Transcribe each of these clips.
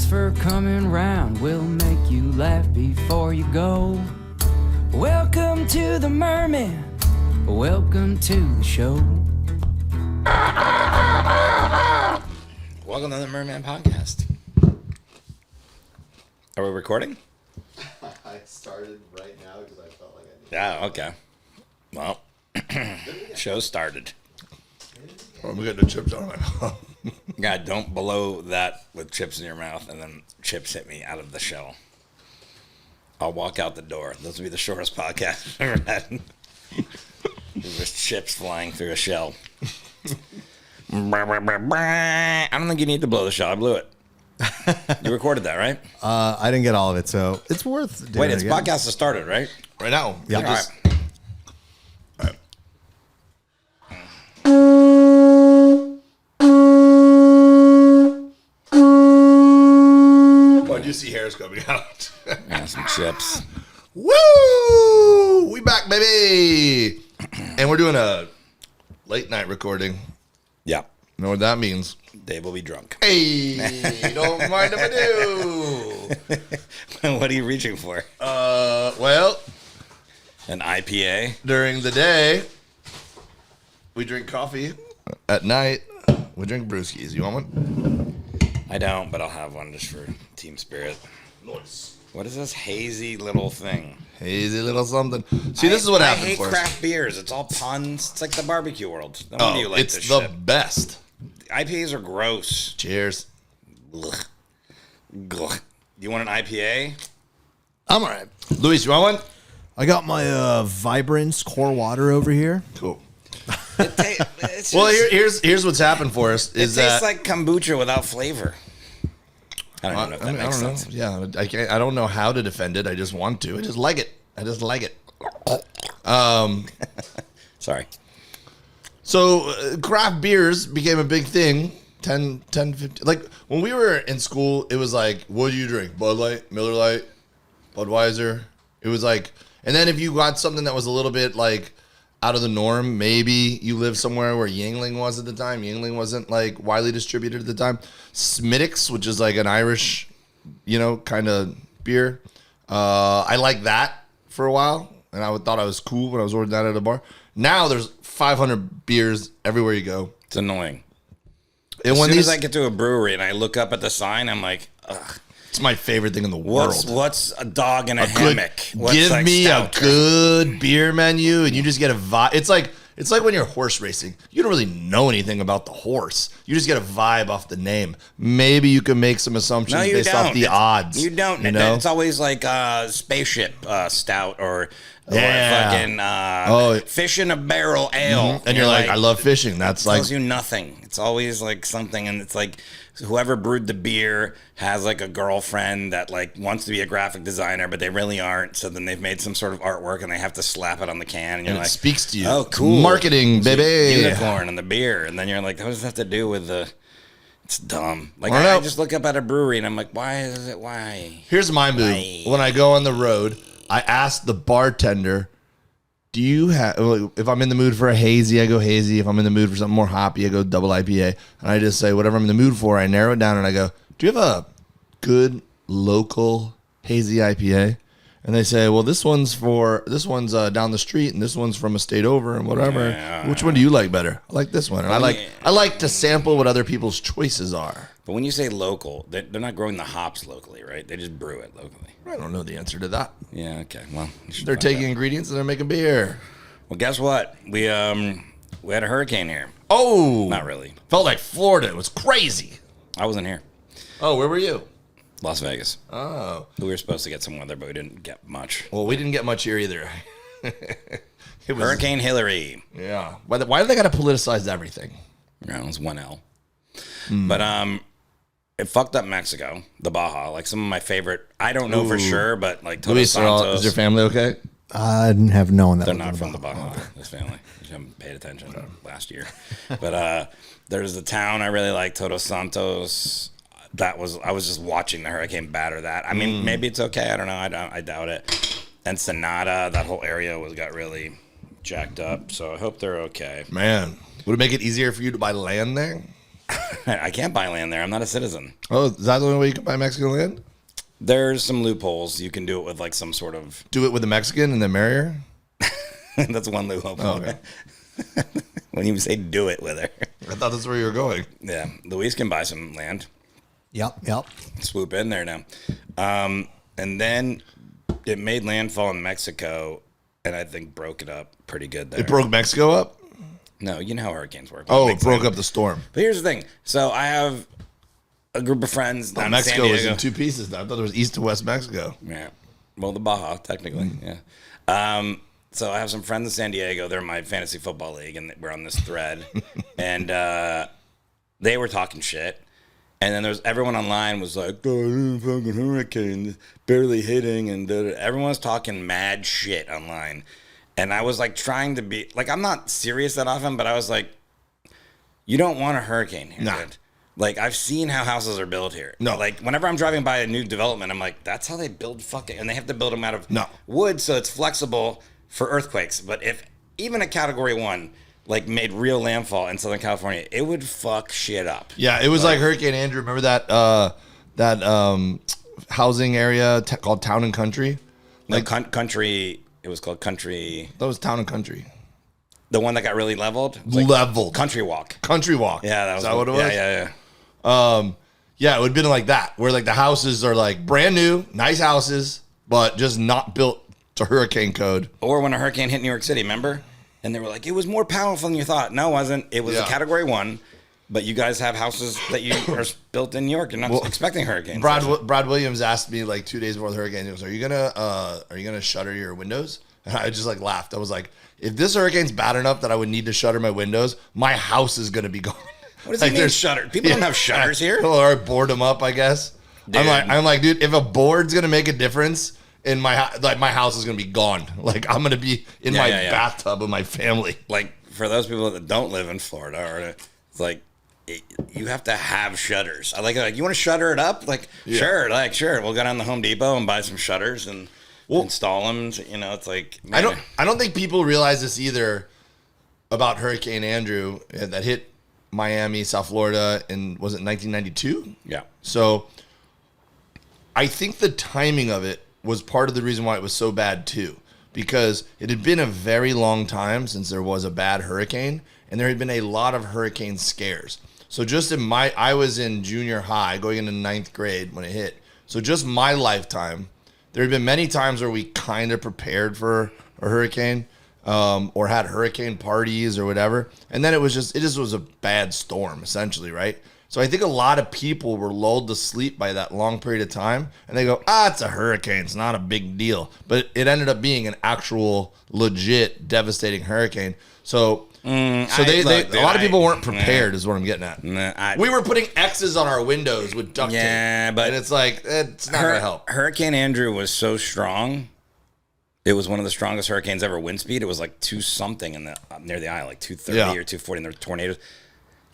Thanks for coming round. We'll make you laugh before you go. Welcome to the Mermen. Welcome to the show. Welcome to the Mermen podcast. Are we recording? I started right now because I felt like I needed. Yeah, okay. Well, show started. I'm getting the chips out of my mouth. God, don't blow that with chips in your mouth and then chips hit me out of the shell. I'll walk out the door. This will be the shortest podcast I've ever had. There's chips flying through a shell. I don't think you need to blow the shell. I blew it. You recorded that, right? I didn't get all of it, so it's worth doing. Wait, it it's again. podcast has started, right? Right now. Yeah. All right. Oh, you see hairs coming out. Yeah, some chips. Woo! We back, baby! And we're doing a late night recording. Yeah. You know what that means? Dave will be drunk. Hey, don't mind if I do. What are you reaching for? Well, An IPA? during the day, we drink coffee. At night, we drink brewskis. You want one? I don't, but I'll have one just for team spirit. Nice. What is this hazy little thing? Hazy little something. See, this is what happens I hate for us. craft beers. It's all puns. It's like the barbecue world. No wonder you like It's this the shit. best. IPAs are gross. Cheers. Ugh. Ugh. You want an IPA? I'm all right. Luis, you want one? I got my Vibrance core water over here. Cool. It's Well, just- here's what's happened for us. it Is tastes that like kombucha without flavor. I don't even know if that I makes don't know. sense. Yeah, I don't know how to defend it. I just want to. I just like it. Sorry. So craft beers became a big thing 10, 15. Like when we were in school, it was like, what do you drink? Bud Light, Miller Lite, Budweiser. It was like, and then if you got something that was a little bit like out of the norm, maybe you lived somewhere where Yingling was at the time. Yingling wasn't like widely distributed at the time. Smittix, which is like an Irish, kind of beer. I liked that for a while, and I thought I was cool when I was ordering that at a bar. Now there's 500 beers everywhere you go. It's annoying. And As when soon these, as I get to a brewery and I look up at the sign, I'm like, ugh. it's my favorite thing in the What's world. what's a dog in a hammock? What's Give like me stout a good beer menu, and you just get a vibe. It's like when you're horse racing. You don't really know anything about the horse. You just get a vibe off the name. Maybe you can make some assumptions No, you based don't. off the odds. You don't. You know? It's always like spaceship stout or Yeah. fucking fish in a barrel ale. And you're like, I love fishing. That's like tells you nothing. It's always like something, and it's like whoever brewed the beer has like a girlfriend that like wants to be a graphic designer, but they really aren't. So then they've made some sort of artwork, and they have to slap it on the can, and you're and it like, speaks to you. oh, It's cool, marketing, It's a baby. unicorn and the beer, and then you're like, what does that have to do with the? It's dumb. Like I don't I know. just look up at a brewery, and I'm like, why is it? Why? Here's my move. Right. When I go on the road, I ask the bartender, do you have, if I'm in the mood for a hazy, I go hazy. If I'm in the mood for something more hoppy, I go double IPA. And I just say, whatever I'm in the mood for, I narrow it down and I go, do you have a good local hazy IPA? And they say, well, this one's down the street and this one's from a state over and whatever. Yeah. Which one do you like better? I like this one. And I like to sample what other people's choices are. But when you say local, they're not growing the hops locally, right? They just brew it locally. I don't know the answer to that. Yeah. Okay. Well, you should They're find taking out. ingredients and they're making beer. Well, guess what? We had a hurricane here. Oh, Not really. felt like Florida. It was crazy. I wasn't here. Oh, where were you? Las Vegas. Oh, We were supposed to get some weather, but we didn't get much. well, we didn't get much here either. It was, Hurricane Hilary. yeah. Why do they got to politicize everything? You know, it was 1L. But it fucked up Mexico, the Baja. Like some of my favorite. I don't know for sure, but like Todos Luis, Santos. is your family okay? I have known that. They're was not in from the Baja. This family. Just haven't paid attention last year. But there's the town I really like, Todos Santos. I was just watching the hurricane batter that. I mean, maybe it's okay. I don't know. I doubt it. Ensenada, that whole area got really jacked up. So I hope they're okay. Man, would it make it easier for you to buy land there? I can't buy land there. I'm not a citizen. Oh, is that the only way you can buy Mexican land? There's some loopholes. You can do it with like some sort of. Do it with the Mexican and then marry her? That's one loophole. Oh, okay. When you say do it with her. I thought that's where you were going. Yeah. Luis can buy some land. Yep. Swoop in there now. And then it made landfall in Mexico and I think broke it up pretty good there. It broke Mexico up? No, you know how hurricanes work. Oh, it broke up the storm. But here's the thing. So I have a group of friends down in Mexico San Diego. was in two pieces now. I thought it was east to west Mexico. Yeah. Well, the Baja, technically. Yeah. So I have some friends in San Diego. They're in my fantasy football league, and we're on this thread. And they were talking shit. And then there's everyone online was like, oh, fucking hurricane, barely hitting. And everyone's talking mad shit online. And I was like trying to be, like, I'm not serious that often, but I was like, you don't want a hurricane here, Nah. dude. Like, I've seen how houses are built here. No. Like, whenever I'm driving by a new development, I'm like, that's how they build fucking... And they have to build them out of wood, so it's flexible for earthquakes. But if even a Category 1, like, made real landfall in Southern California, it would fuck shit up. Yeah, it was like Hurricane Andrew. Remember that housing area called Town and Country? Like, country... It was called Country... That was Town and Country. The one that got really leveled? Like Leveled. Country Walk. Country Walk. Yeah, that was... Is that what it was? Yeah. Yeah, it would have been like that, where like the houses are like brand new, nice houses, but just not built to hurricane code. Or when a hurricane hit New York City, remember? And they were like, it was more powerful than you thought. No, it wasn't. It was a Category 1, but you guys have houses that you are built in New York. You're not expecting hurricanes. Brad Williams asked me like 2 days before the hurricane, he goes, are you gonna shutter your windows? And I just like laughed. I was like, if this hurricane's bad enough that I would need to shutter my windows, my house is gonna be gone. What does he mean shutter? People don't have shutters here. Or board them up, I guess. Dude. I'm like, dude, if a board's gonna make a difference in my house is gonna be gone. Like I'm gonna be in my bathtub with my family. Like for those people that don't live in Florida, or it's like you have to have shutters. I like you want to shutter it up? Like sure. We'll go down to Home Depot and buy some shutters and install them. You know, it's like man. I don't think people realize this either about Hurricane Andrew that hit Miami, South Florida in, was it 1992? Yeah. So I think the timing of it was part of the reason why it was so bad too, because it had been a very long time since there was a bad hurricane, and there had been a lot of hurricane scares. So just I was in junior high going into 9th grade when it hit. So just my lifetime, there had been many times where we kind of prepared for a hurricane, or had hurricane parties or whatever. And then it just was a bad storm essentially, right? So I think a lot of people were lulled to sleep by that long period of time, and they go, it's a hurricane, it's not a big deal. But it ended up being an actual legit devastating hurricane. So a lot of people weren't prepared is what I'm getting at. We were putting X's on our windows with duct tape. Yeah, but and it's like, it's not going to help. Hurricane Andrew was so strong. It was one of the strongest hurricanes ever. Wind speed, it was like 2-something in near the eye, like 230 or 240, and there were tornadoes.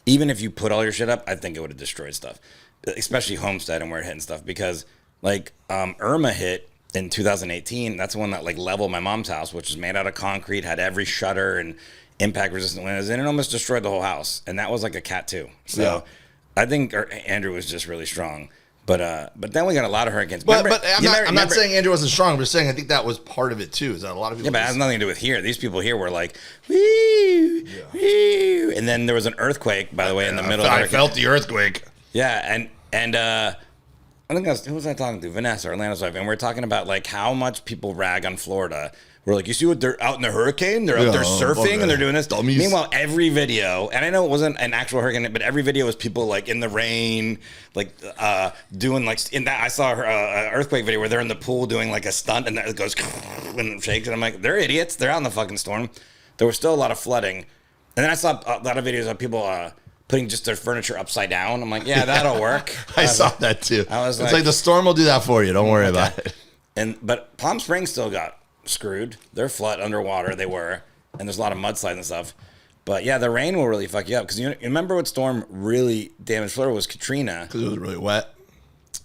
Even if you put all your shit up, I think it would have destroyed stuff, especially Homestead and where it hit and stuff. Because like Irma hit in 2018. That's the one that like leveled my mom's house, which was made out of concrete, had every shutter and impact resistant windows, and it almost destroyed the whole house. And that was like a Cat 2. So I think Andrew was just really strong. But then we got a lot of hurricanes. But I'm not saying Andrew wasn't strong. I'm just saying I think that was part of it too. Is that a lot of people? Yeah, but it has nothing to do with here. These people here were like, woo, woo. And then there was an earthquake, by the way, in the middle. I felt the earthquake. Yeah, and I think who was I talking to? Vanessa, Orlando's wife, and we're talking about like how much people rag on Florida. We're like, you see what they're out in the hurricane? They're out there surfing and they're doing this. Dummies. Meanwhile, every video, and I know it wasn't an actual hurricane, but every video was people like in the rain, like doing like in that. I saw an earthquake video where they're in the pool doing like a stunt and it goes and it shakes, and I'm like, they're idiots. They're out in the fucking storm. There was still a lot of flooding, and then I saw a lot of videos of people putting just their furniture upside down. I'm like, yeah, that'll work. I saw that too. It's like the storm will do that for you. Don't worry about it. But Palm Springs still got screwed. They're flood underwater. They were, and there's a lot of mudslides and stuff. But yeah, the rain will really fuck you up because you remember what storm really damaged Florida was Katrina because it was really wet.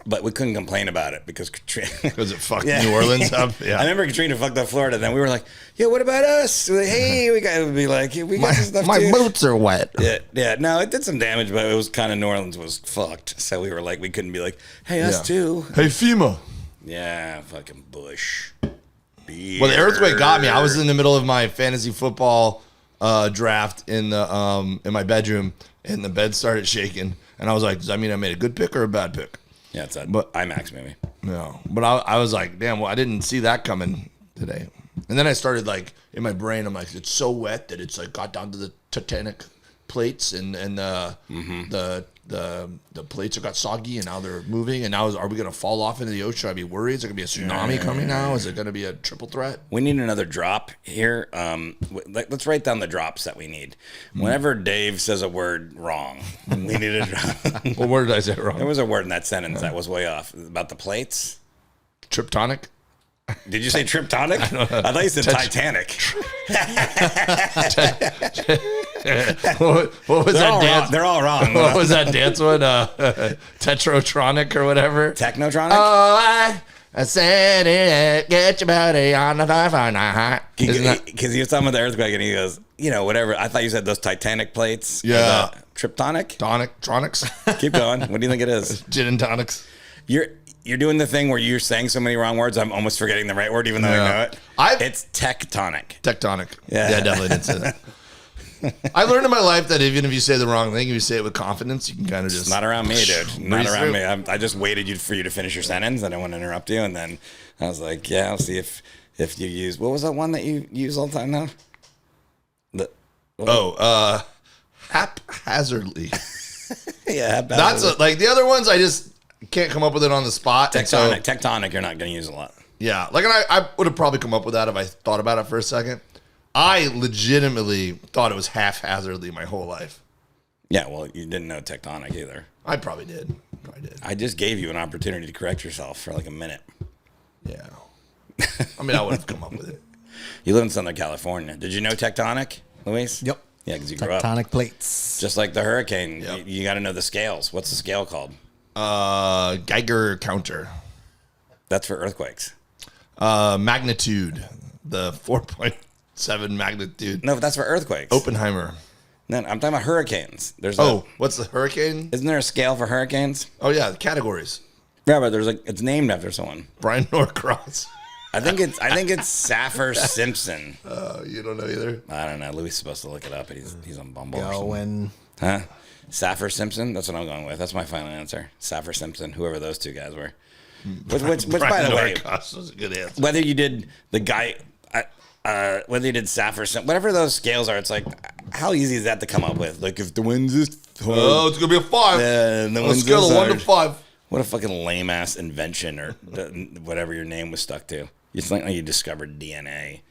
but we couldn't complain about it because Katrina. Because it fucked New Orleans up. Yeah. I remember Katrina fucked up Florida. Then we were like, "Yeah, what about us?" We're like, hey, we got to be like, "We got this stuff My too." boots are wet. Yeah. No, it did some damage, but it was kind of New Orleans was fucked. So we were like, we couldn't be like, "Hey, us too." Hey, FEMA. Yeah, fucking Bush. Well, the earthquake got me. I was in the middle of my fantasy football draft in my bedroom, and the bed started shaking. And I was like, does that mean I made a good pick or a bad pick? Yeah, it's that IMAX movie. No, but I was like, damn, well, I didn't see that coming today. And then I started like in my brain, I'm like, it's so wet that it's like got down to the Titanic plates, and the plates got soggy, and now they're moving. And now are we gonna fall off into the ocean? Should I be worried? Is there gonna be a tsunami coming now? Is it gonna be a triple threat? We need another drop here. Let's write down the drops that we need. Whenever Dave says a word wrong, we need a drop. What word did I say wrong? There was a word in that sentence that was way off about the plates. Triptonic. Did you say triptonic? I thought you said Titanic. What was that dance? They're all wrong. What was that dance one? Tetrotronic or whatever? Technotronic? Oh, I said it. Get your body on the fire. Because he was talking about the earthquake, and he goes, whatever. I thought you said those Titanic plates. Yeah. Triptonic? Tronics. Keep going. What do you think it is? Gin and tonics. You're doing the thing where you're saying so many wrong words, I'm almost forgetting the right word, even though I know it. It's tectonic. Tectonic. Yeah. I definitely didn't say that. I learned in my life that even if you say the wrong thing, if you say it with confidence, you can kind of just... Not around me, dude. Not around me. I just waited for you to finish your sentence. I didn't want to interrupt you. And then I was like, yeah, I'll see if you use... What was that one that you use all the time now? Haphazardly. Yeah, haphazardly. That's like the other ones, I just can't come up with it on the spot. Tectonic, you're not going to use a lot. Yeah. Like, and I would have probably come up with that if I thought about it for a second. I legitimately thought it was haphazardly my whole life. Yeah, well, you didn't know tectonic either. I probably did. I just gave you an opportunity to correct yourself for like a minute. Yeah. I mean, I would have come up with it. You live in Southern California. Did you know tectonic, Luis? Yep. Yeah, because you grew up. Tectonic plates. Just like the hurricane. Yep. You got to know the scales. What's the scale called? Geiger counter. That's for earthquakes. Magnitude. The 4.7 magnitude. No, that's for earthquakes. Oppenheimer. No, I'm talking about hurricanes. What's the hurricane? Isn't there a scale for hurricanes? Oh, yeah, the categories. Yeah, but it's named after someone. Brian Norcross. I think it's Saffir Simpson. You don't know either? I don't know. Louis is supposed to look it up, but he's on Bumble or something. Going. Huh? Saffir Simpson? That's what I'm going with. That's my final answer. Saffir Simpson, whoever those two guys were. Which by the way, Norcross was a good answer. whether you did the guy, whether you did Saffir Simpson, whatever those scales are, it's like, how easy is that to come up with? Like, if the wind's this hard, Oh, it's going to be a 5. and the On a wind's scale this of 1 to hard. 5. What a fucking lame ass invention, or whatever your name was stuck to. It's like you discovered DNA.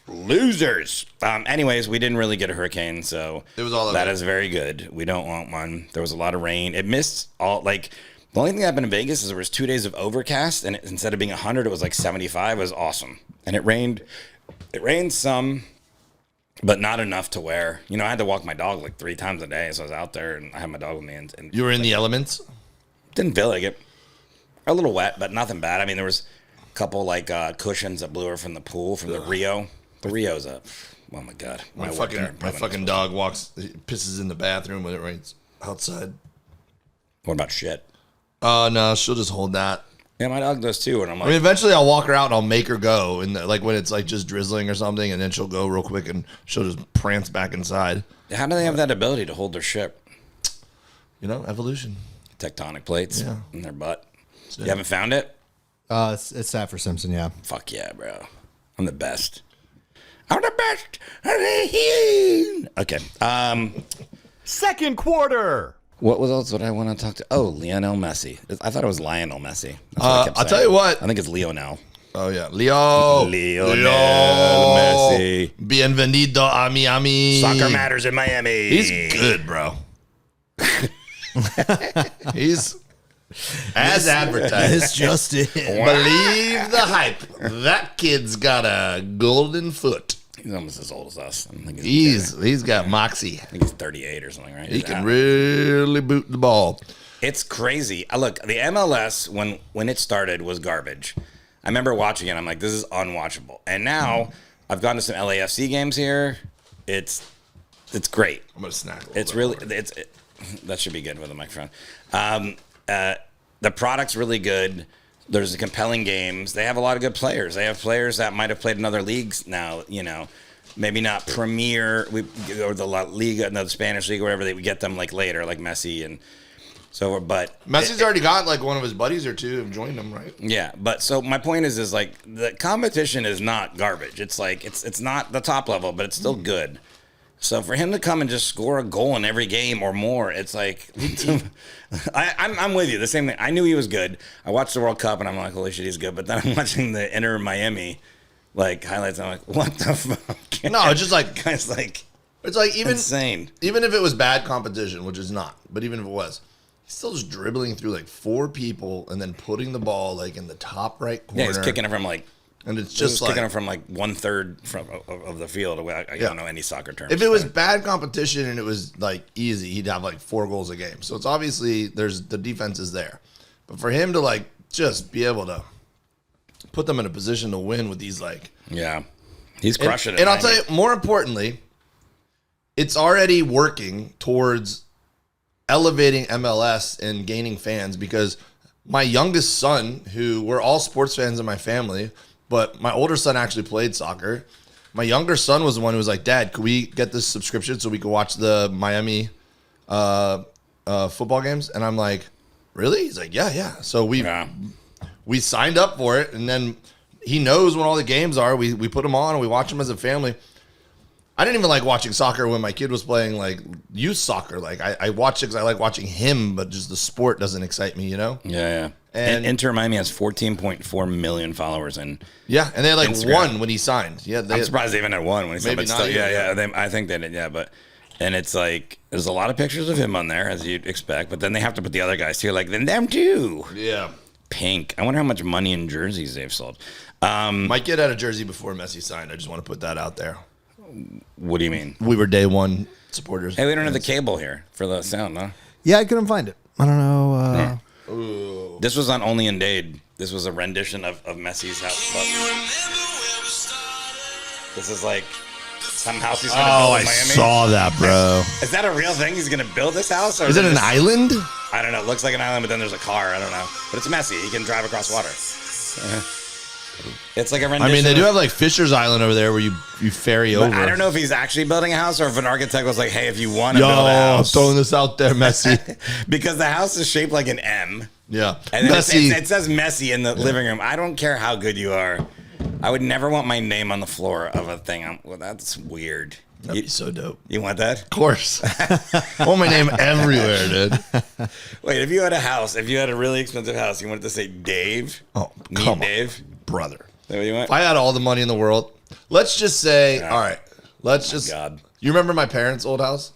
Losers. Anyways, we didn't really get a hurricane, so It was all that okay. is very good. We don't want one. There was a lot of rain. It missed all the only thing that happened in Vegas is there was 2 days of overcast, and instead of being 100, it was like 75. It was awesome, and it rained. It rained some, but not enough to where I had to walk my dog like 3 times a day. So I was out there, and I had my dog with me, and You were in the elements? didn't feel like it. A little wet, but nothing bad. I mean, there was a couple like cushions that blew her from the pool from the Rio. The Rio's up. Oh my god, My fucking dog pisses in the bathroom when it rains outside. What about shit? No, she'll just hold that. Yeah, my dog does too, and I'm like, I mean, eventually I'll walk her out and I'll make her go, and like when it's like just drizzling or something, and then she'll go real quick and she'll just prance back inside. how do they have that ability to hold their shit? Evolution. Tectonic plates Yeah. in their butt. You haven't found it? It's Saffir Simpson, yeah. Fuck yeah, bro. I'm the best. I'm the best. Okay. Second quarter. What was else? What I want to talk to? Oh, Lionel Messi. I thought it was Lionel Messi. That's what I kept I'll tell saying. you what. I think it's Lionel. Oh yeah, Lionel Messi. Bienvenido a Miami. Soccer matters in Miami. He's good, bro. He's as advertised. It's just it. Believe the hype. That kid's got a golden foot. He's almost as old as us. I think He's got moxie. I think he's 38 or something, right? He can really boot the ball. It's crazy. Look, the MLS when it started was garbage. I remember watching it. I'm like, this is unwatchable. And now I've gone to some LAFC games here. It's great. I'm gonna snack. It's really that should be good with a microphone. The product's really good. There's compelling games. They have a lot of good players. They have players that might have played in other leagues now. Maybe not Premier or the La Liga, no, the Spanish league, or whatever. They would get them like later, like Messi and so. But Messi's already got like one of his buddies or two have joined him, right? Yeah, but so my point is like the competition is not garbage. It's like it's not the top level, but it's still good. So for him to come and just score a goal in every game or more, it's like I'm with you. The same thing. I knew he was good. I watched the World Cup and I'm like, holy shit, he's good. But then I'm watching the Inter Miami like highlights. And I'm like, what the fuck? No, it's just like guys, like it's like even insane. Even if it was bad competition, which is not, but even if it was, he's still just dribbling through like 4 people and then putting the ball like in the top right corner. Yeah, he's kicking it from like. And it's just like kicking it from like 1/3 of the field. I don't know any soccer terms. If it was bad competition and it was like easy, he'd have like 4 goals a game. So it's obviously the defense is there, but for him to like just be able to put them in a position to win with these like he's crushing it. And I'll tell you, more importantly, it's already working towards elevating MLS and gaining fans because my youngest son, who we're all sports fans in my family. But my older son actually played soccer. My younger son was the one who was like, Dad, could we get this subscription so we could watch the Miami football games? And I'm like, really? He's like, yeah. So we signed up for it. And then he knows when all the games are. We put them on and we watch them as a family. I didn't even like watching soccer when my kid was playing like youth soccer. Like I watched it because I like watching him, but just the sport doesn't excite me, Yeah. And Inter Miami has 14.4 million followers, and they had like Instagram. 1 when he signed. Yeah, I'm surprised they even had 1 when he signed. Maybe But not still, even, I think they did. Yeah, and it's like there's a lot of pictures of him on there as you'd expect, but then they have to put the other guys too, like then them too. Yeah. Pink. I wonder how much money in jerseys they've sold. My kid had a jersey before Messi signed. I just want to put that out there. What do you mean? We were day 1 supporters. Hey, we don't have the cable here for the sound, huh? Yeah, I couldn't find it. I don't know. This was on Only in Dade. This was a rendition of Messi's house. This is like some house he's going to build in Miami. saw that, bro. Is that a real thing? He's going to build this house? Or Is it an island? I don't know. It looks like an island, but then there's a car. I don't know. But it's Messi. He can drive across water. It's like a rendition. I mean, they do have like Fisher's Island over there where you ferry over. I don't know if he's actually building a house or if an architect was like, hey, if you want to build a house. throwing this out there, Messi. Because the house is shaped like an M. Yeah. And then Messi. it says Messi in the living room. I don't care how good you are. I would never want my name on the floor of a thing. Well, that's weird. That'd be so dope. You want that? Of course. I want my name everywhere, dude. Wait, if you had a house, if you had a really expensive house, you wanted to say Dave? Oh, Meet come Dave? on, brother. Is that what you want? If I had all the money in the world, let's just say, all right, let's just. God. You remember my parents' old house?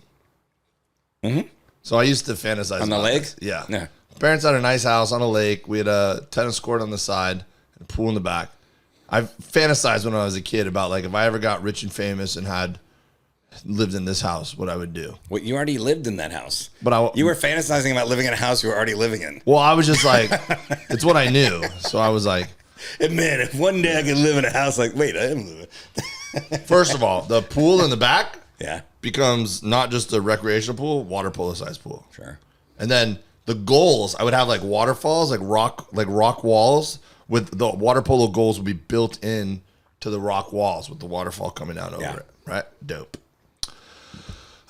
Mm-hmm. So I used to fantasize On the about lake? this. Yeah. Yeah. Parents had a nice house on a lake. We had a tennis court on the side and a pool in the back. I fantasized when I was a kid about like if I ever got rich and famous and had lived in this house, what I would do. Well, you already lived in that house. But you were fantasizing about living in a house you were already living in. Well, I was just like, it's what I knew. So I was like, And man, if one day I could live in a house like, wait, I am living. first of all, the pool in the back Yeah, becomes not just a recreational pool, water polo size pool. sure. And then the goals, I would have like waterfalls, like rock walls with the water polo goals would be built in to the rock walls with the waterfall coming down over it. Right? Dope.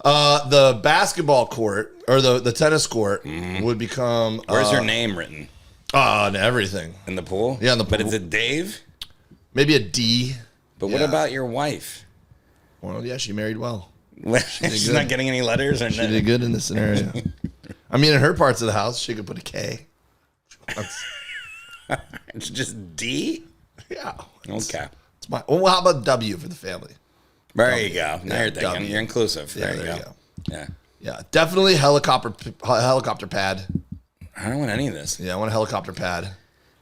The basketball court or the tennis court would become. Where's your name written? And everything. In the pool? Yeah, in the But pool. is it Dave? Maybe a D. But what Yeah. about your wife? Well, yeah, she married well. She's good. not getting any letters or She nothing. did good in this scenario. I mean, in her parts of the house, she could put a K. It's just D? Yeah. Okay. It's my. Well, how about W for the family? There you go. Now you're thinking. W. You're inclusive. Yeah, There you go. Yeah. Yeah, definitely helicopter pad. I don't want any of this. Yeah, I want a helicopter pad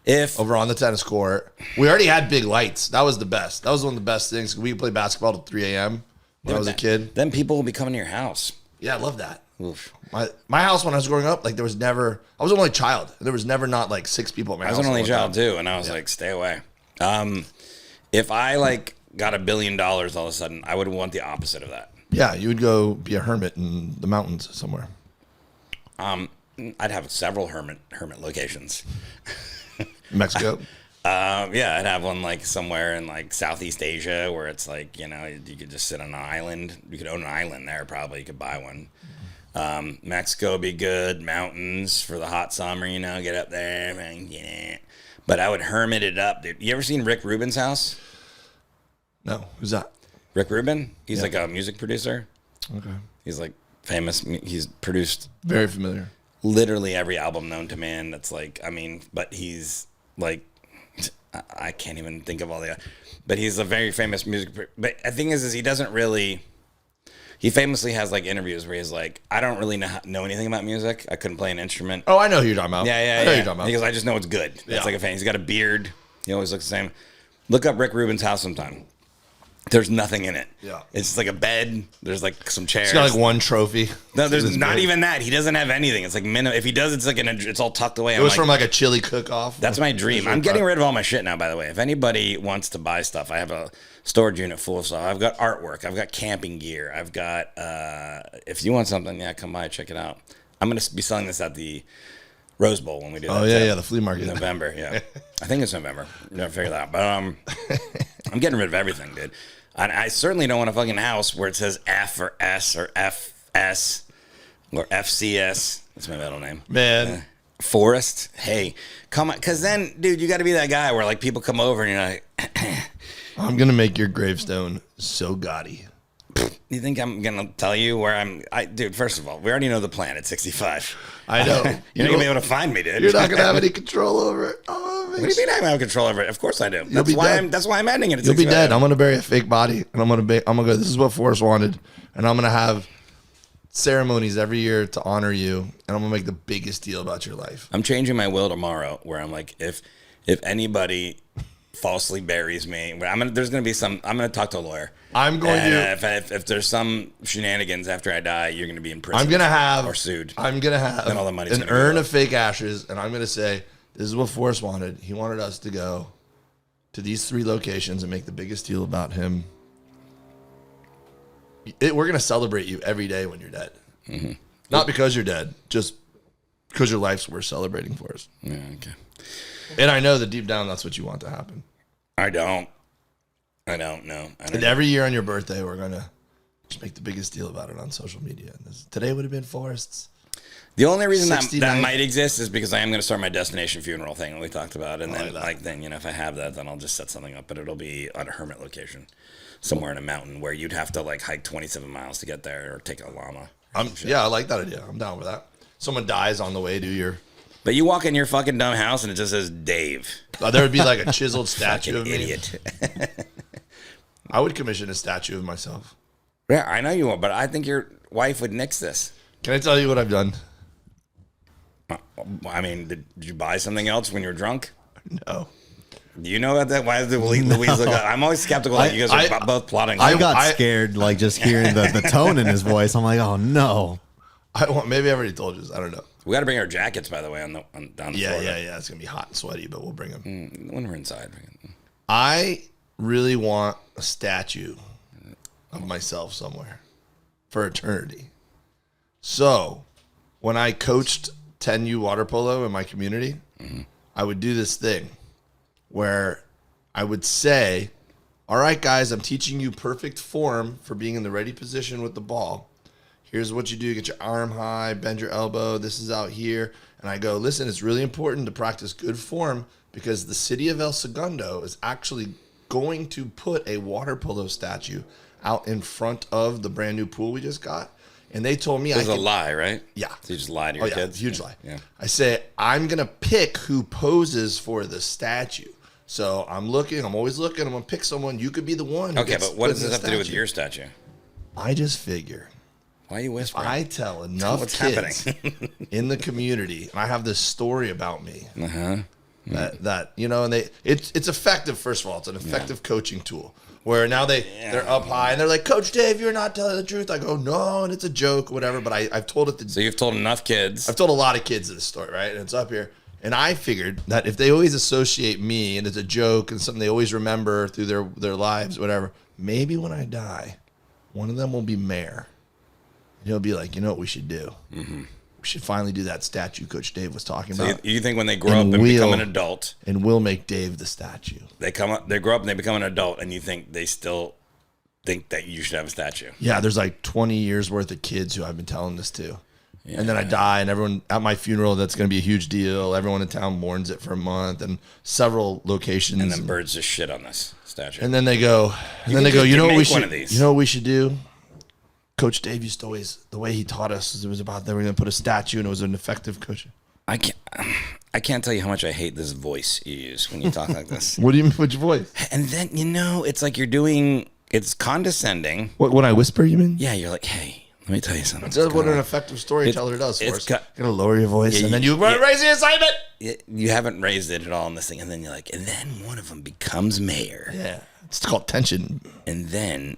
If over on the tennis court. We already had big lights. That was the best. That was one of the best things. We could play basketball till 3 a.m. when I was a kid. then people will be coming to your house. Yeah, I love that. Oof. My house when I was growing up, like there was never. I was an only child. There was never not like 6 people at my house. I was an only at one child time. too, and I was like, stay away. If I like got $1 billion all of a sudden, I would want the opposite of that. Yeah, you would go be a hermit in the mountains somewhere. I'd have several hermit locations. Mexico. Yeah, I'd have one like somewhere in like Southeast Asia where it's like, you know, you could just sit on an island. You could own an island there probably. You could buy one. Mexico would be good. Mountains for the hot summer, you know, get up there. But I would hermit it up, dude. You ever seen Rick Rubin's house? No, who's that? Rick Rubin? He's like a music producer. Okay, He's like famous. He's produced very familiar. literally every album known to man. That's like, I mean, but he's like, I can't even think of all the, but he's a very famous music. But the thing is he doesn't really, he famously has like interviews where he's like, I don't really know anything about music. I couldn't play an instrument. Oh, I know who you're talking about. Yeah, I know yeah. who you're talking about. He goes, I just know it's good. That's Yeah. like a fan. He's got a beard. He always looks the same. Look up Rick Rubin's house sometime. There's nothing in it. Yeah. It's just like a bed. There's like some chairs. He's got like one trophy. No, there's It's not big. even that. He doesn't have anything. It's like minimum. If he does, it's like it's all tucked away. It was from like a chili cook-off. That's my dream. I'm getting rid of all my shit now, by the way. If anybody wants to buy stuff, I have a storage unit full of stuff. I've got artwork. I've got camping gear. I've got, if you want something, yeah, come by, check it out. I'm going to be selling this at the Rose Bowl when we do that. Oh, yeah, too. yeah, the flea market. November, yeah. I think it's November. Never figure that out. But I'm getting rid of everything, dude. And I certainly don't want a fucking house where it says F or S or FS or FCS. That's my middle name. Man. Forrest, hey, come on. Because then, dude, you got to be that guy where, like, people come over and you're like, I'm going to make your gravestone so gaudy. you think I'm going to tell you where dude, first of all, we already know the plan at 65. I know. You're not going to be able to find me, dude. You're not going to have any control over it. Oh, What do you mean I have control over it? Of course I do. That's be why dead. that's why I'm ending it at You'll be 65. dead. I'm going to bury a fake body, and I'm going to go, this is what Forrest wanted, and I'm going to have ceremonies every year to honor you, and I'm going to make the biggest deal about your life. I'm changing my will tomorrow where I'm like, if anybody falsely buries me, there's going to be some, I'm going to talk to a lawyer. I'm going to... If there's some shenanigans after I die, you're going to be in prison. I'm going to have... Or sued. I'm going to have Then all the money's an gonna go urn up. of fake ashes, and I'm going to say, this is what Forrest wanted. He wanted us to go to these 3 locations and make the biggest deal about him. We're going to celebrate you every day when you're dead. Mm-hmm. Not because you're dead, just because your life's worth celebrating for us. Yeah, okay. And I know that deep down that's what you want to happen. I don't know. And every year on your birthday, we're going to just make the biggest deal about it on social media. And today would have been Forrest's. The only reason that 69. might exist is because I am going to start my destination funeral thing that we talked about. And then, like that. then, you know, if I have that, then I'll just set something up. But it'll be on a hermit location somewhere in a mountain where you'd have to, like, hike 27 miles to get there or take a llama. Yeah, I like that idea. I'm down with that. Someone dies on the way to your... But you walk in your fucking dumb house and it just says Dave. There would be like a chiseled statue Fucking of me. idiot. I would commission a statue of myself. Yeah, I know you won't, but I think your wife would nix this. Can I tell you what I've done? I mean, did you buy something else when you were drunk? No. Do you know about that? Why did Louise look up? I'm always skeptical that you guys are both plotting. I got scared, like just hearing the tone in his voice. I'm like, oh no. Maybe I already told you this. I don't know. We got to bring our jackets, by the way, down the Yeah, floor. yeah. It's going to be hot and sweaty, but we'll bring them. When we're inside. I really want a statue of myself somewhere for eternity. So when I coached 10U water polo in my community, I would do this thing where I would say, all right, guys, I'm teaching you perfect form for being in the ready position with the ball. Here's what you do. Get your arm high, bend your elbow. This is out here. And I go, listen, it's really important to practice good form because the city of El Segundo is actually going to put a water polo statue out in front of the brand new pool we just got. And they told me It was a lie, right? Yeah. So you just lie to your kids? Huge lie. Yeah. I say, I'm going to pick who poses for the statue. So I'm always looking. I'm going to pick someone. You could be the one. Okay, but what does this have to do with your statue? I just figure Why are you whispering? I tell enough What's kids happening? in the community, and I have this story about me that you know, and it's effective. First of all, it's an effective coaching tool. where now they're up high and they're like, Coach Dave, you're not telling the truth. I go, no, and it's a joke, whatever. But I've told it to. So you've told enough kids. I've told a lot of kids this story, right? And it's up here. And I figured that if they always associate me and it's a joke and something they always remember through their lives, whatever, maybe when I die, one of them will be mayor. And he'll be like, you know what we should do? Mm-hmm. We should finally do that statue Coach Dave was talking about. You think when they grow up and become an adult, and we'll make Dave the statue. They grow up and they become an adult, and you think they still think that you should have a statue? Yeah, there's like 20 years worth of kids who I've been telling this to. Yeah. And then I die, and everyone at my funeral, that's going to be a huge deal. Everyone in town mourns it for a month, and several locations. And then birds just shit on this statue. And then they go, you know what we should, you know what we should do? Coach Dave used to always, the way he taught us, it was about they were going to put a statue, and it was an effective coach. I can't tell you how much I hate this voice you use when you talk like this. What do you mean, which voice? And then, it's like it's condescending. What, when I whisper, you mean? Yeah, you're like, hey, let me tell you something. That's what an effective storyteller does, Forrest. You're going to lower your voice, yeah, and then you raise the assignment. You haven't raised it at all in this thing, and then you're like, and then one of them becomes mayor. Yeah, it's called tension. And then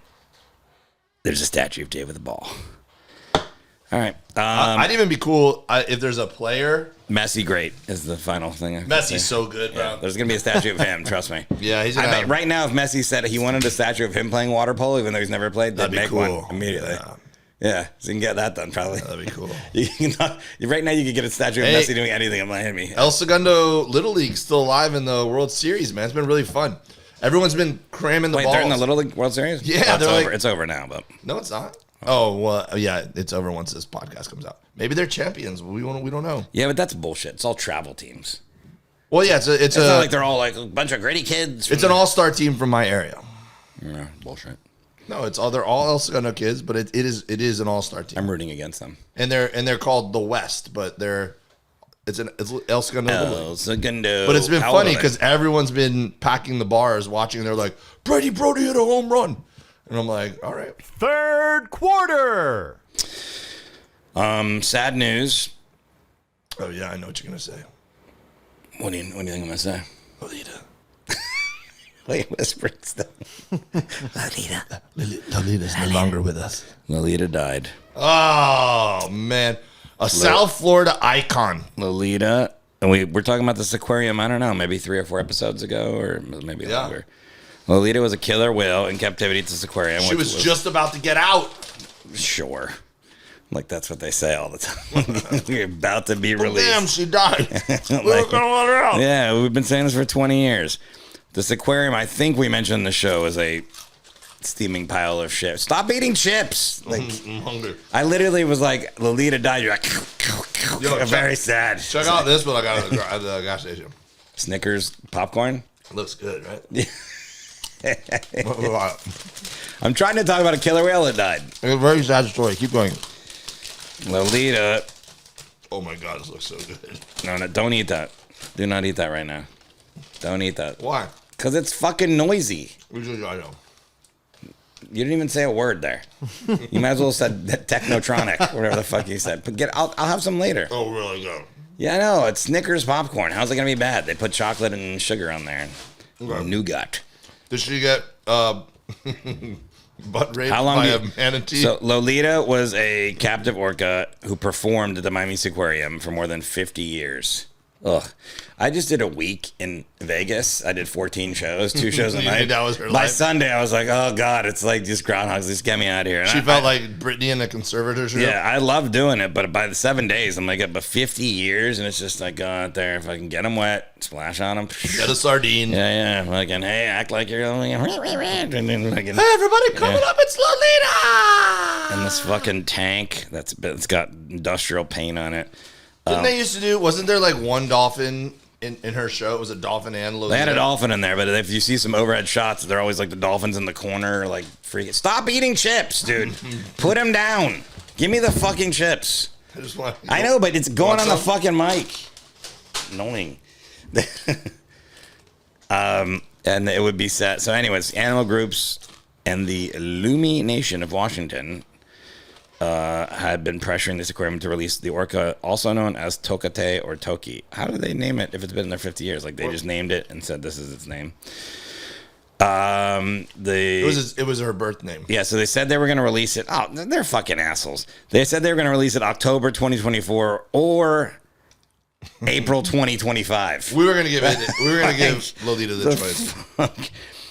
there's a statue of Dave with a ball. All right. I'd even be cool if there's a player. Messi, great, is the final thing. Messi's so good, bro. Yeah, there's going to be a statue of him, trust me. Yeah, he's right now, if Messi said he wanted a statue of him playing water polo, even though he's never played, they'd make cool. one immediately. Yeah, so you can get that done, probably. That'd be cool. Right now, you could get a statue of Messi doing anything in Miami. El Segundo Little League's still alive in the World Series, man. It's been really fun. Everyone's been cramming the balls. They're in the Little League World Series? Yeah, it's over now, but no, it's not. Oh well, yeah, it's over once this podcast comes out. Maybe they're champions. We don't know. Yeah, but that's bullshit. It's all travel teams. Well, yeah, it's not like they're all like a bunch of gritty kids. It's an all-star team from my area. Yeah, bullshit. No, they're all El Segundo kids, but it is an all-star team. I'm rooting against them. And they're called the West, but it's El Segundo. El Segundo. But it's been funny because everyone's been packing the bars watching. And they're like, Brody hit a home run. And I'm like, all right. Third quarter. Sad news. Oh yeah, I know what you're gonna say. What do you think I'm gonna say? Lolita. Wait, whisper it still. Lolita. Lolita's no longer with us. Lolita died. Oh man, South Florida icon. Lolita, and we're talking about this aquarium. I don't know, maybe 3 or 4 episodes ago, or maybe longer. Lolita was a killer whale in captivity at this aquarium. She was just about to get out. Sure. Like, that's what they say all the time. We're about to be released. Damn, she died. We were going to let her out. Yeah, we've been saying this for 20 years. This aquarium, I think we mentioned in the show, is a steaming pile of shit. Stop eating chips. Like, I'm hungry. I literally was like, Lolita died. You're like, very sad. Check out this one I got at the gas station. Snickers popcorn. Looks good, right? I'm trying to talk about a killer whale that died. It's a very sad story. Keep going. Lolita. Oh my God, this looks so good. No, don't eat that. Do not eat that right now. Don't eat that. Why? Because it's fucking noisy. Usually I know. You didn't even say a word there. You might as well have said technotronic, whatever the fuck you said. But I'll have some later. Oh, really? Go. Yeah, I know. It's Snickers popcorn. How's it going to be bad? They put chocolate and sugar on there. Okay. Nougat. Did she get butt raped by a manatee? So Lolita was a captive orca who performed at the Miami Aquarium for more than 50 years. Ugh. I just did a week in Vegas. I did 14 shows, 2 shows a night. That was her By life? Sunday, I was like, oh, God, it's like just groundhogs. Just get me out of here. And She felt like Britney in a conservatorship? Yeah, I love doing it, but by the 7 days, I'm like, but 50 years, and it's just like, go out there, if I can get them wet, splash on them. Get a sardine. Yeah, like, and hey, act like you're going, and then like, Hey, everybody coming up, it's Lolita! and this fucking tank it's got industrial paint on it. Didn't they used to do, wasn't there like one dolphin in her show? It was a dolphin and Lolita. They had a dolphin in there, but if you see some overhead shots, they're always like the dolphins in the corner, like freaking. Stop eating chips, dude. Put them down. Give me the fucking chips. I know, but it's going on the fucking mic. Annoying. And it would be set. So, anyways, animal groups and the Lumi Nation of Washington had been pressuring this aquarium to release the orca, also known as Tokate or Toki. How do they name it if it's been there 50 years? Like, they just named it and said this is its name. It was her birth name. Yeah, so they said they were going to release it. Oh, they're fucking assholes. They said they were going to release it October 2024 or April 2025. We were going to give Lolita the choice. Fuck.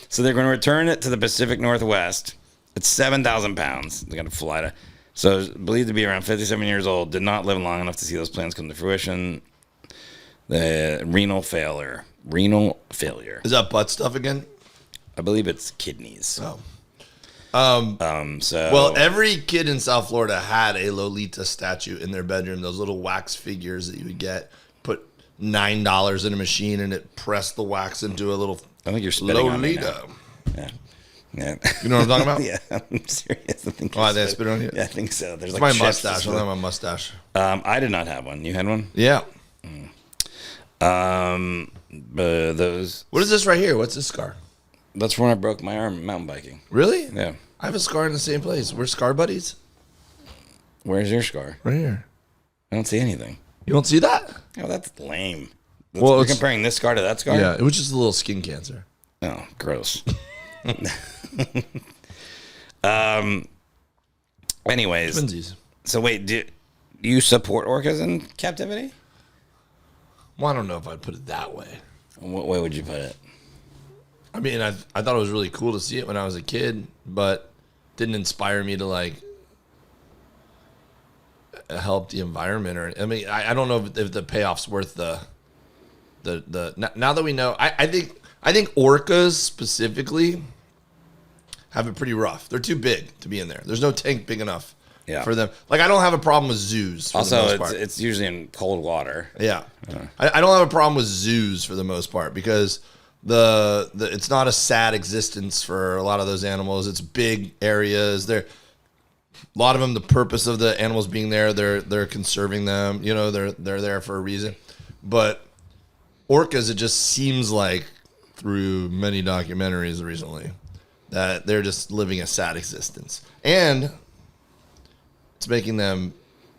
So they're going to return it to the Pacific Northwest. It's 7,000 pounds. They're going to fly to. So believed to be around 57 years old. Did not live long enough to see those plans come to fruition. The renal failure. Is that butt stuff again? I believe it's kidneys. Oh. So Well, every kid in South Florida had a Lolita statue in their bedroom. Those little wax figures that you would get, put $9 in a machine, and it pressed the wax into a little. I think you're spitting on me Lolita. now. Yeah. You know what I'm talking about? Yeah, I'm serious. I think. Oh, they spit on you? Yeah, I think so. There's It's like my chips mustache. I have my mustache. I did not have one. You had one? Yeah. But those. What is this right here? What's this scar? That's when I broke my arm mountain biking. Really? Yeah. I have a scar in the same place. We're scar buddies. Where's your scar? Right here. I don't see anything. You don't see that? Oh, that's lame. Well, You're it's- comparing this scar to that scar? Yeah, it was just a little skin cancer. Oh, gross. Anyways, Twinsies. so wait, do you support orcas in captivity? Well, I don't know if I'd put it that way. What way would you put it? I mean, I thought it was really cool to see it when I was a kid, but didn't inspire me to like help the environment or. I mean, I don't know if the payoff's worth the. Now that we know, I think orcas specifically have it pretty rough. They're too big to be in there. There's no tank big enough for them. Like, I don't have a problem with zoos. For the most part. It's usually in cold water. Yeah, I don't have a problem with zoos for the most part because the it's not a sad existence for a lot of those animals. It's big areas. A lot of them. The purpose of the animals being there, they're conserving them. You know, they're there for a reason. But orcas, it just seems like through many documentaries recently that they're just living a sad existence, and it's making them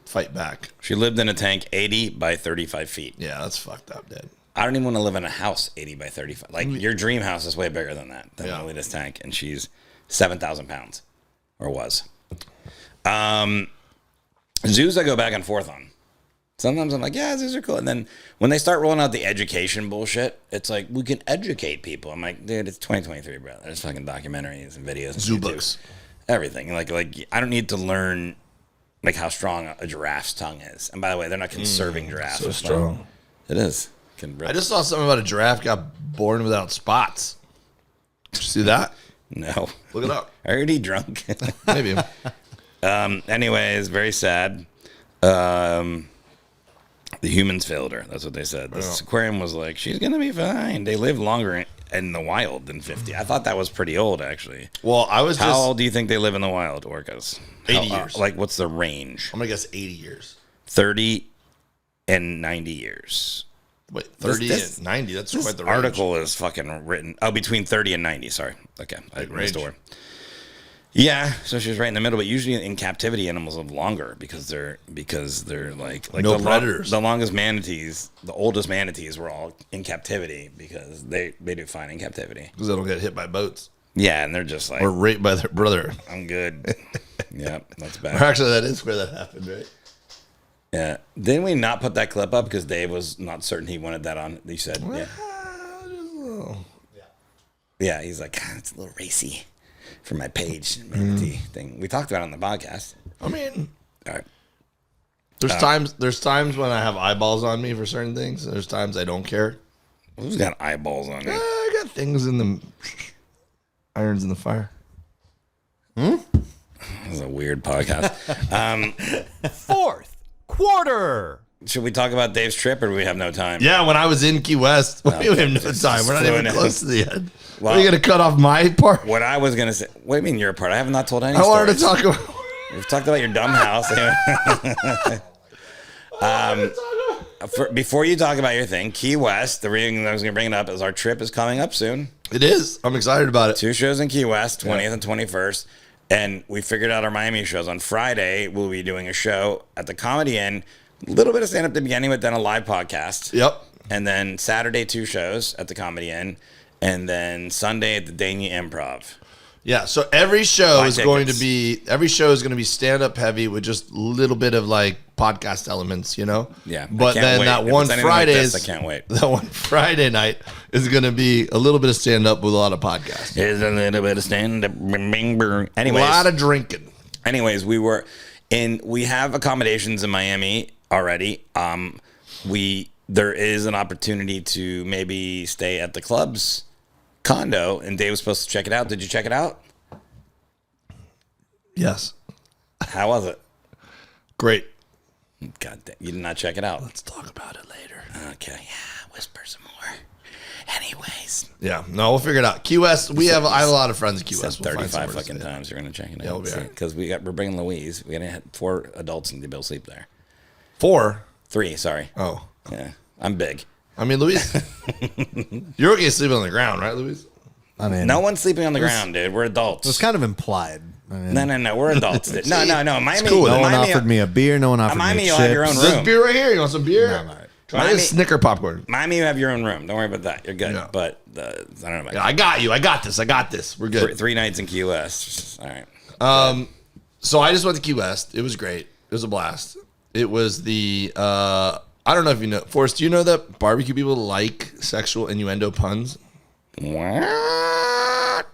fight back. She lived in a tank 80 by 35 feet. Yeah, that's fucked up, dude. I don't even want to live in a house 80 by 35. Like, your dream house is way bigger than that, than Lolita's tank. And she's 7,000 pounds, or was. Zoos I go back and forth on. Sometimes I'm like, yeah, zoos are cool. And then when they start rolling out the education bullshit, it's like, we can educate people. I'm like, dude, it's 2023, bro. There's fucking documentaries and videos. And Zoo YouTube. books. Everything. Like I don't need to learn like how strong a giraffe's tongue is. And by the way, they're not conserving giraffes. So strong. It is. I just saw something about a giraffe got born without spots. Did you see that? No. Look it up. Are you drunk? Maybe. Anyways, very sad. The humans failed her. That's what they said. This aquarium was like, she's going to be fine. They live longer in the wild than 50. I thought that was pretty old, actually. Well, How old do you think they live in the wild, orcas? 80 years. Like, what's the range? I'm going to guess 80 years. 30 and 90 years. Wait, 30 This- and 90. That's This quite the range. article is fucking written. Oh, between 30 and 90. Sorry. Okay. I Big missed the range. word. Yeah, so she's right in the middle. But usually in captivity, animals live longer because they're like No the predators. The longest manatees, the oldest manatees, were all in captivity because they do fine in captivity. Because they don't get hit by boats. Yeah, and they're just like, Or raped by their brother. I'm good. Yep, that's Or bad. actually, that is where that happened, right? Yeah, didn't we not put that clip up because Dave was not certain he wanted that on? You said, yeah, yeah. He's like, it's a little racy for my page manatee thing. We talked about it on the podcast. I mean, All right. there's times when I have eyeballs on me for certain things. There's times I don't care. Who's got eyeballs on it? I got things in the irons in the fire. This is a weird podcast. Fourth quarter. Should we talk about Dave's trip or do we have no time? Yeah, when I was in Key West, we have no just time. We're not flew even in. close to the end. Well- Are you going to cut off my part? What I was going to say, what do you mean your part? I have not told any I wanted to stories. talk about. We've talked about your dumb house. Before you talk about your thing, Key West, the reason I was going to bring it up is our trip is coming up soon. It is. I'm excited about it. 2 shows in Key West, 20th and 21st. And we figured out our Miami shows. On Friday, we'll be doing a show at the Comedy Inn. A little bit of stand-up at the beginning, but then a live podcast. Yep. And then Saturday, 2 shows at the Comedy Inn. and then Sunday at the Dania Improv. Yeah, so every show Buy is going to tickets. be stand up heavy with just a little bit of like podcast elements, you know. Yeah, But then wait. that If one it's anything like Fridays, this, I can't wait. That one Friday night is going to be a little bit of stand up with a lot of podcasts. There's a little bit of stand up. A Anyways, lot of drinking. We have accommodations in Miami already. There is an opportunity to maybe stay at the club's condo, and Dave was supposed to check it out. Did you check it out? Yes. How was it? Great. God damn, you did not check it out. Let's talk about it later. Okay, yeah, whisper some more. Anyways, Yeah, no, we'll figure it out. Key West, I have a lot of friends in Key said West. We'll find 35 somewhere to fucking stay. times you're gonna check it out. Yeah, we'll be all right. Because we're bringing Louise. We're gonna have 4 adults and they'll sleep there. 4? 3, sorry. Oh. Yeah, I'm big. I mean, Louise, you're okay sleeping on the ground, right, Louise? I mean, No one's sleeping on the ground, dude. We're adults. it was kind of implied. I mean, No, we're adults. Dude. No. Miami. cool. no one Miami, offered me a beer. No one offered Miami, me you'll chips. have your own There's room. beer right here. You want some beer? No, I'm all right. Try Miami- this Snicker popcorn. Miami, you have your own room. Don't worry about that. You're good. Yeah. But I don't know about Yeah, I got you. I got this. We're good. 3 nights in Key West. All right. So I just went to Key West. It was great. It was a blast. It was the I don't know if you know, Forrest, do you know that barbecue people like sexual innuendo puns? What?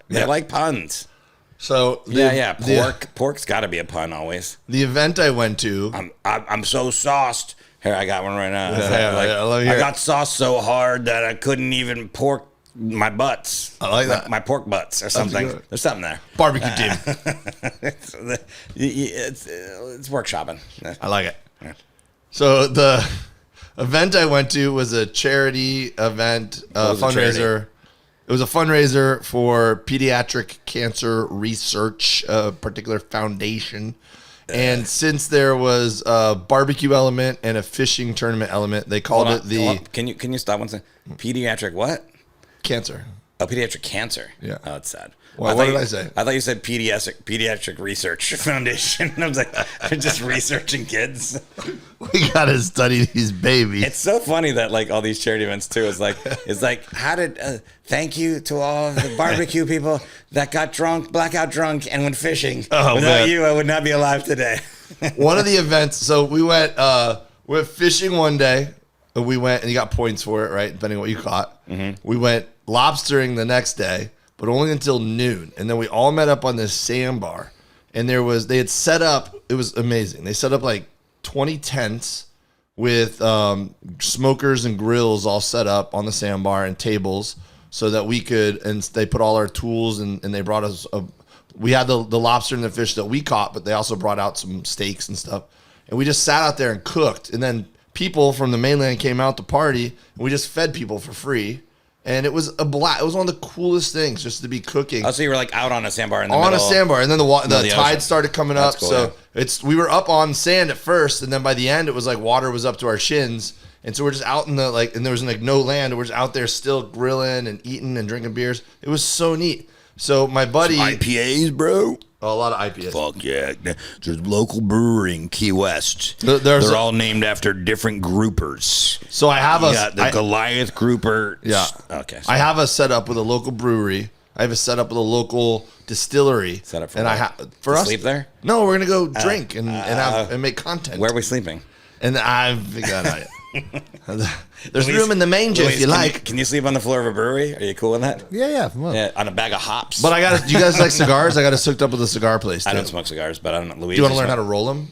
They Yeah. like puns. So Yeah. Pork's got to be a pun always. The event I went to, I'm so sauced. Here, I got one right now. It's Yeah, like, yeah, let me hear I it. got sauced so hard that I couldn't even pork my butts. I like that. My pork butts or something. good. There's something there. barbecue team. It's workshopping. I like it. So the event I went to was a charity event, was the fundraiser. charity? It was a fundraiser for pediatric cancer research, a particular foundation. And since there was a barbecue element and a fishing tournament element, they called Hold it on, the hold on. Can you stop one second? Pediatric what? cancer. Oh, pediatric cancer. Yeah. Oh, that's sad. Well, what did I say? I thought you said pediatric research foundation. I was like, they're just researching kids. We gotta study these babies. It's so funny that like all these charity events too is like how did thank you to all of the barbecue people that got drunk, blackout drunk, and went fishing. Oh, Without man. you, I would not be alive today. One of the events, so we went fishing one day. And we went and you got points for it, right? Depending on what you caught. Mm-hmm. We went lobstering the next day, but only until noon. And then we all met up on this sandbar. And they had set up, it was amazing. They set up like 20 tents with smokers and grills all set up on the sandbar and tables so that we could, and they put all our tools and they brought us, we had the lobster and the fish that we caught, but they also brought out some steaks and stuff. And we just sat out there and cooked. And then people from the mainland came out to party, and we just fed people for free. And it was a blast. It was one of the coolest things just to be cooking. Oh, so you were like out on a sandbar in the On middle. a sandbar, and then the the tide ocean. started coming up. That's cool, So yeah. we were up on sand at first, and then by the end, it was like water was up to our shins, and so we're just out in the and there was like no land. We're just out there still grilling and eating and drinking beers. It was so neat. So my buddy, IPAs, bro. a lot of IPAs. Fuck yeah. There's a local brewery in Key West. There's They're a- all named after different groupers. So I have You got the I- Goliath grouper. Yeah. Okay. I have a setup with a local brewery. I have a setup with a local distillery. Set up for and what? I have for To us sleep there? No, we're gonna go drink and make content. Where are we sleeping? And I've figured that out. There's Louise- room in the manger if Louise, you can like. Can you sleep on the floor of a brewery? Are you cool with that? Yeah. Well, Yeah, on a bag of hops. But do you guys like cigars? I got us hooked up with a cigar place. I too. don't smoke cigars, but I don't know. Louise, Do you want to learn how to roll them?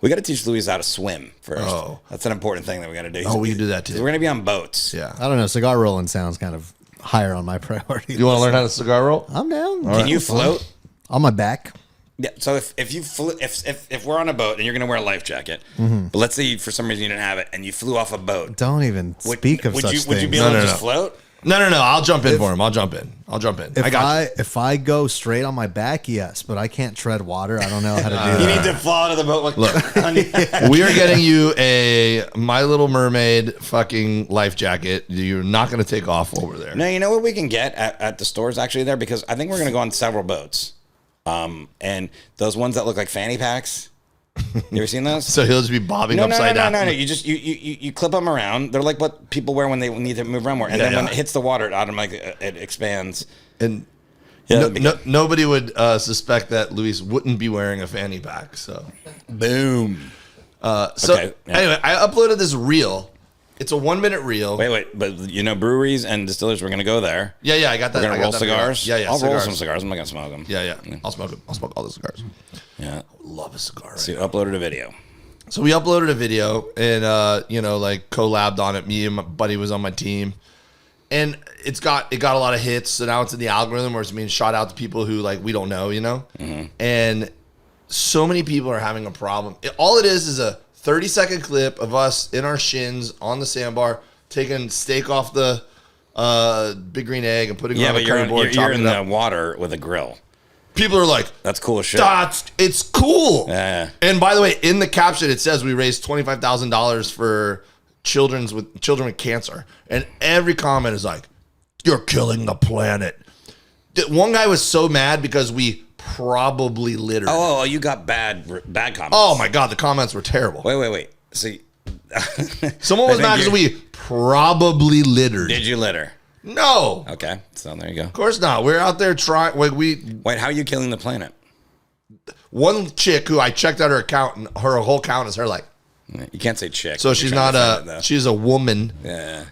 We got to teach Louise how to swim first. Oh. That's an important thing that we got to do. Oh, we can do that, too. We're going to be on boats. Yeah. I don't know. Cigar rolling sounds kind of higher on my priority. You want to learn how to cigar roll? I'm down. Can you float? On my back. Yeah. So if we're on a boat and you're going to wear a life jacket, but let's say for some reason you didn't have it and you flew off a boat, Don't even speak of would such you, things. Would you be able to just float? No. I'll jump in for him. I'll jump in. If I go straight on my back, yes, but I can't tread water. I don't know how to do You that. need to fall out of the boat. Look, We are getting you a My Little Mermaid fucking life jacket. You're not going to take off over there. No, you know what we can get at the stores actually there? Because I think we're going to go on several boats. And those ones that look like fanny packs, You ever seen those? So he'll just be bobbing upside down. No. You just you clip them around. They're like what people wear when they need to move around more. And then when it hits the water, it automatically it expands. And Yeah, nobody would suspect that Luis wouldn't be wearing a fanny pack. So boom. Anyway, I uploaded this reel. It's a 1 minute reel. Wait, but breweries and distillers, we're gonna go there. Yeah, I got that. We're gonna roll that cigars. Yeah, I'll roll cigars. some cigars. I'm not gonna smoke them. Yeah. I'll smoke them. I'll smoke all the cigars. Yeah, I love a cigar. So you uploaded a video. So we uploaded a video and like collabed on it. Me and my buddy was on my team, and it got a lot of hits. So now it's in the algorithm where it's being shot out to people who like we don't know, and so many people are having a problem. All it is a 30-second clip of us in our shins on the sandbar taking steak off the Big Green Egg and putting it on the cutting board. You're in the water with a grill. People are like, "That's cool as shit." It's cool. Yeah. And by the way, in the caption it says we raised $25,000 for children with cancer, and every comment is like, "You're killing the planet." One guy was so mad because we probably littered. Oh, you got bad comments. Oh my god, the comments were terrible. Wait. See, someone was mad because we probably littered. Did you litter? No. Okay, so there you go. Of course not. We're out there trying. Wait, how are you killing the planet? One chick who I checked out her account, and her whole account is her like. You can't say chick. So she's not she's a woman. Yeah.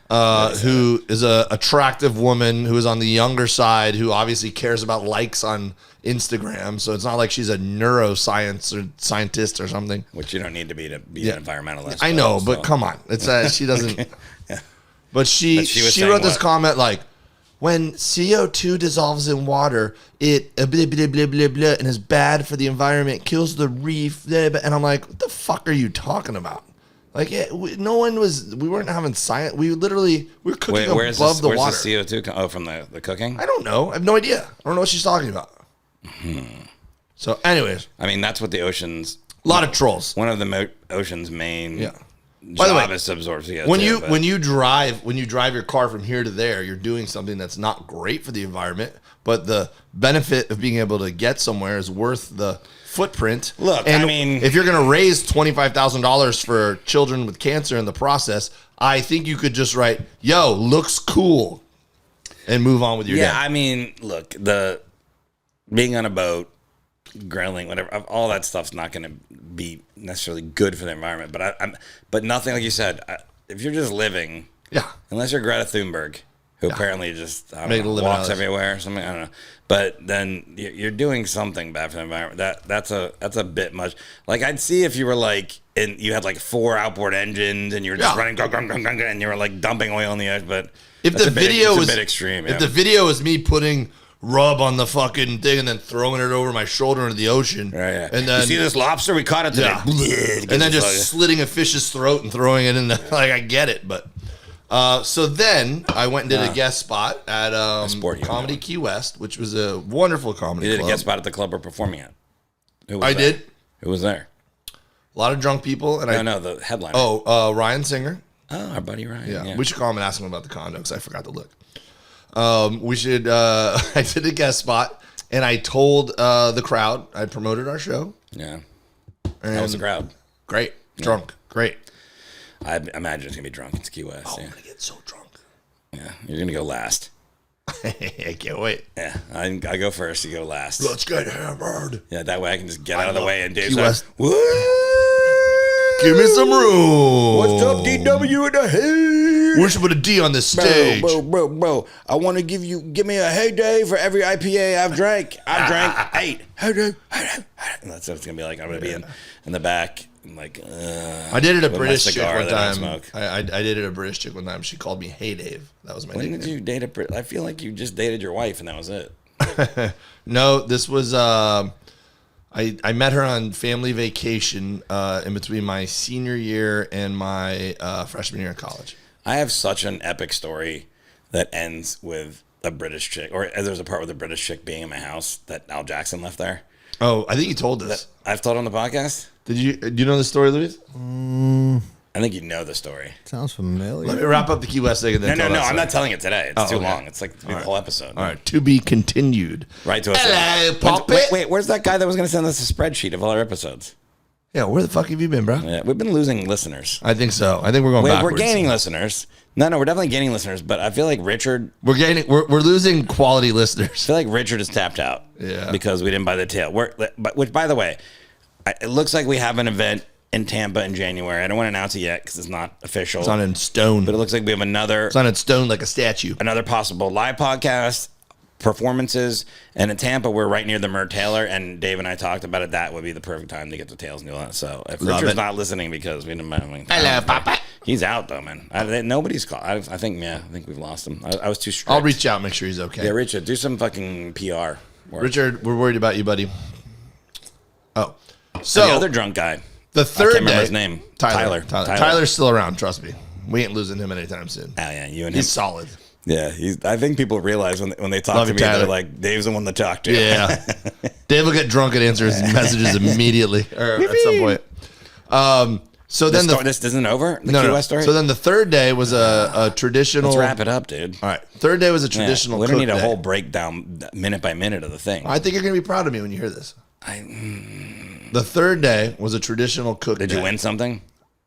Who is a attractive woman who is on the younger side, who obviously cares about likes on Instagram. So it's not like she's a neuroscience or scientist or something. Which you don't need to be an environmentalist. I know, but come on. It's she doesn't. Okay. Yeah. But she wrote this comment like, when CO2 dissolves in water, it blah, blah, blah, blah, blah, and is bad for the environment, kills the reef. Blah, blah. And I'm like, what the fuck are you talking about? Like, we weren't having science. We were cooking above the water. Where's the CO2? Oh, from the cooking? I don't know. I have no idea. I don't know what she's talking about. So, anyways. I mean, that's what the ocean's... A lot of trolls. One of the ocean's main... Yeah. By the way, is to absorb CO2, when you drive your car from here to there, you're doing something that's not great for the environment, but the benefit of being able to get somewhere is worth the footprint. Look, and I mean, if you're going to raise $25,000 for children with cancer in the process, I think you could just write, "Yo, looks cool," and move on with your day. I mean, look, the being on a boat, grilling, whatever, all that stuff's not going to be necessarily good for the environment. But nothing, like you said, if you're just living, unless you're Greta Thunberg, who apparently just walks everywhere or something, I don't know. But then you're doing something bad for the environment. That's a bit much. Like, I'd see if you were like, and you had like 4 outboard engines and you were just running, and you were like dumping oil on the edge. But if the video was a bit extreme, if the video is me putting rub on the fucking thing and then throwing it over my shoulder into the ocean. Right, yeah. And then, you see this lobster? We caught it today. And then just slitting a fish's throat and throwing it in the, like, I get it. But so then I went and did a guest spot at Comedy Key West, which was a wonderful comedy club. You did a guest spot at the club we're performing at. I did. Who was there? A lot of drunk people. And the headliner. Ryan Singer. Oh, our buddy Ryan. Yeah. We should call him and ask him about the condo because I forgot to look. We should. I did a guest spot, and I told the crowd I promoted our show. Yeah, how was the crowd? Great, drunk, great. I imagine it's gonna be drunk. It's Key West. I'm gonna get so drunk. Yeah, you're gonna go last. I can't wait. Yeah, I go first. You go last. Let's get hammered. Yeah, that way I can just get out of the way and do Key West. Woo! Give me some room. What's up, DW in the head? We should put a D on this stage. Bro. I want to give me a heyday for every IPA I've drank. I've drank 8. Heyday. That's what it's going to be like. I'm going to be in the back. And like, I did it a British chick one time. I did it a British chick one time. She called me Hey Dave. That was my nickname. When did you date a I feel like you just dated your wife and that was it. No, this was... I met her on family vacation in between my senior year and my freshman year of college. I have such an epic story that ends with a British chick, or there's a part with a British chick being in my house that Al Jackson left there. Oh, I think you told us. I've told on the podcast. Do you know the story, Luis? I think you know the story. Sounds familiar. Let me wrap up the Key West thing and then No, I'm not telling it today. It's too long. It's like the whole episode. All right, to be continued. Right to us. Hello, Poppy. Wait, where's that guy that was going to send us a spreadsheet of all our episodes? Yeah, where the fuck have you been, bro? Yeah, we've been losing listeners. I think so. I think we're going backwards. We're gaining listeners. No, we're definitely gaining listeners. But I feel like Richard. We're losing quality I listeners. feel like Richard is tapped out. Yeah. Because we didn't buy the tail. Which, by the way, it looks like we have an event in Tampa in January. I don't want to announce it yet because it's not official. It's not in stone. But it looks like we have another. It's not in stone like a statue. Another possible live podcast, performances, and in Tampa we're right near the Mert Taylor, and Dave and I talked about it. That would be the perfect time to get the tails and do that. So if Richard's not listening because we didn't buy him, Hello, Papa. He's out though, man. Nobody's called. I think we've lost him. I was too strict. I'll reach out, make sure he's okay. Yeah, Richard, do some fucking PR work. Richard, we're worried about you, buddy. Oh, so And the other drunk guy. the I third can't remember day, his name. Tyler. Tyler. Tyler's still around. Trust me, we ain't losing him anytime soon. Oh yeah, you and him. He's solid. Yeah, I think people realize when they talk Love to you, me, Tyler. they're like, Dave's the one to talk to. Yeah, Dave will get drunk and answer his messages immediately or at some point. So then this isn't over. The Key West story. So then the third day was a traditional. Let's wrap it up, dude. All right, third day was a Yeah, traditional. we don't need a cook day. whole breakdown minute by minute of the thing. I think you're gonna be proud of me when you hear this. The third day was a traditional cook. Did day. you win something?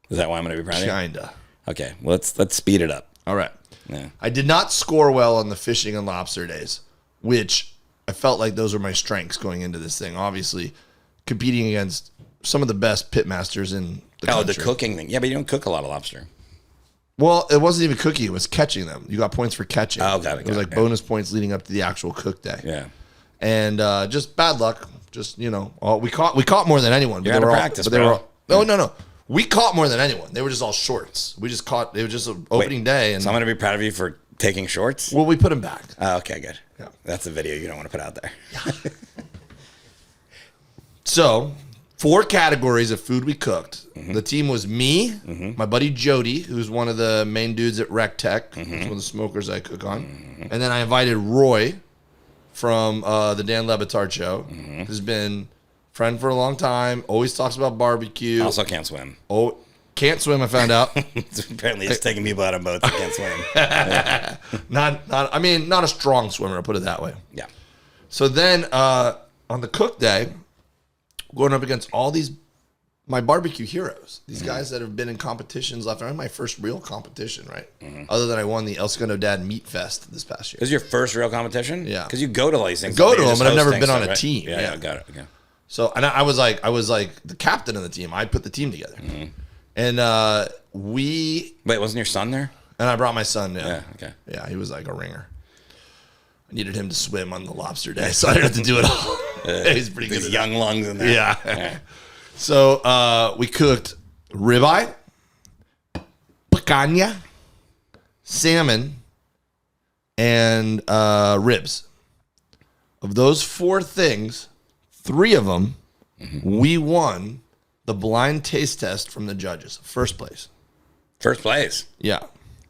Is that why I'm going to be proud of you? Kinda. Okay, well, let's speed it up. All right. Yeah. I did not score well on the fishing and lobster days, which I felt like those were my strengths going into this thing. Obviously, competing against some of the best pitmasters in the country. The cooking thing. Yeah, but you don't cook a lot of lobster. Well, it wasn't even cooking; it was catching them. You got points for catching. Oh, got it. It was like bonus points leading up to the actual cook day. Yeah. And just bad luck. Just we caught more than anyone. But You're they out of were practice, but they bro. were all, no. We caught more than anyone. They were just all shorts. We just caught. It was just an opening day, and So I'm going to be proud of you for taking shorts. well, we put them back. Oh, okay, good. Yeah. That's a video you don't want to put out there. So, 4 categories of food we cooked. Mm-hmm. The team was me, my buddy Jody, who's one of the main dudes at Rec Tech, Mm-hmm. who's one of the smokers I cook on, and then I invited Roy from the Dan Lebitard show, who's been a friend for a long time, always talks about barbecue. Also can't swim. Oh, can't swim, I found out. Apparently it's taking people out on boats that can't swim. not a strong swimmer, I'll put it that way. Yeah. So then on the cook day, going up against all my barbecue heroes, these guys that have been in competitions left and right. My first real competition, right? Other than I won the El Segundo Dad Meat Fest this past year. This is your first real competition? Yeah. Because you go to all these things. Go but to you're them, just but I've never hosting been on stuff, a right? team. Yeah, Yeah. got it. Okay. So, and I was like the captain of the team. I put the team together. And Wait, wasn't your son there? and I brought my son. Yeah, okay. Yeah, he was like a ringer. I needed him to swim on the lobster day, so I didn't have to do it all. He's pretty good These at young lungs in there. Yeah. So we cooked ribeye, picanha, salmon, and ribs. Of those 4 things, 3 of them, we won the blind taste test from the judges. First place. First place. Yeah.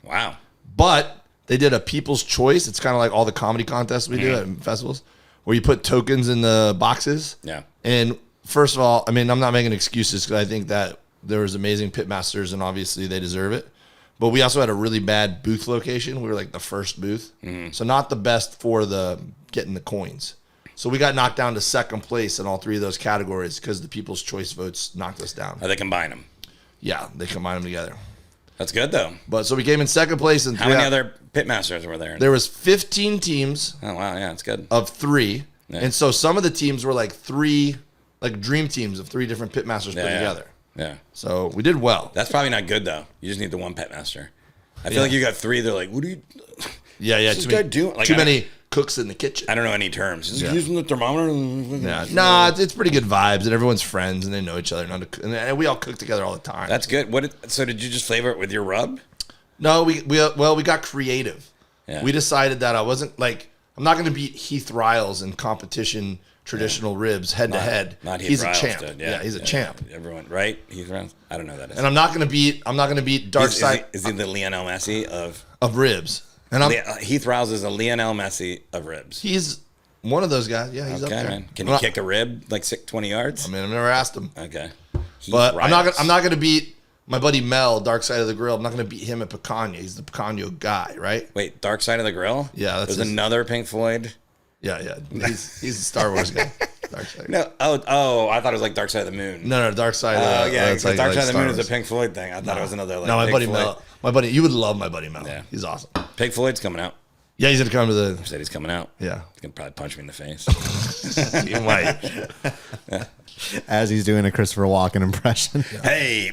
Wow. But they did a people's choice. It's kind of like all the comedy contests we do at festivals, where you put tokens in the boxes. Yeah. And first of all, I mean, I'm not making excuses because I think that there was amazing pitmasters and obviously they deserve it. But we also had a really bad booth location. We were like the first booth. So not the best for the getting the coins. So we got knocked down to second place in all 3 of those categories because the people's choice votes knocked us down. How they combine them. Yeah, they combined them together. That's good, though. But so we came in second place. And How many other pitmasters were there? There was 15 teams. Oh, wow. Yeah, that's good. Of 3. Yeah. And so some of the teams were like 3, like dream teams of 3 different pitmasters put together. Yeah. So we did well. That's probably not good, though. You just need the one pitmaster. I feel like you got 3. They're like, what do you... Yeah. What's this guy doing? Like, Too many cooks in the kitchen. I don't know any terms. Just using the thermometer. Yeah. Nah, it's pretty good vibes, and everyone's friends, and they know each other. And we all cook together all the time. That's good. So did you just flavor it with your rub? No, we got creative. Yeah. We decided that I wasn't like, I'm not going to beat Heath Riles in competition traditional ribs head to head. Not Heath He's Riles, a champ. dude. Yeah, he's a champ. Everyone, right? Heath Riles? I don't know who that is. And I'm not going to beat Dark Side Is he the Lionel Messi of ribs. And Heath Riles is a Lionel Messi of ribs. he's one of those guys. Yeah, he's up Okay, there. man. Can you kick a rib like 20 yards? I mean, I've never asked him. Okay. But I'm Riles. not gonna beat my buddy Mel, Dark Side of the Grill. I'm not gonna beat him at Picanha. He's the Picanha guy, right? Wait, Dark Side of the Grill? Yeah, that's There's another Pink Floyd. Yeah. He's a Star Wars guy. Dark Side. No, I thought it was like Dark Side of the Moon. No, Dark Side. Oh yeah, it's Dark Side of the Star Moon is a Wars. Pink Floyd thing. I thought it was another like. No, my Pink buddy Floyd. Mel. My buddy, you would love my buddy Mel. Yeah. He's awesome. Pink Floyd's coming out. Yeah, he's gonna come to the. He said he's coming out. Yeah, He's gonna probably punch me in the face. you might. As he's doing a Christopher Walken impression. Hey,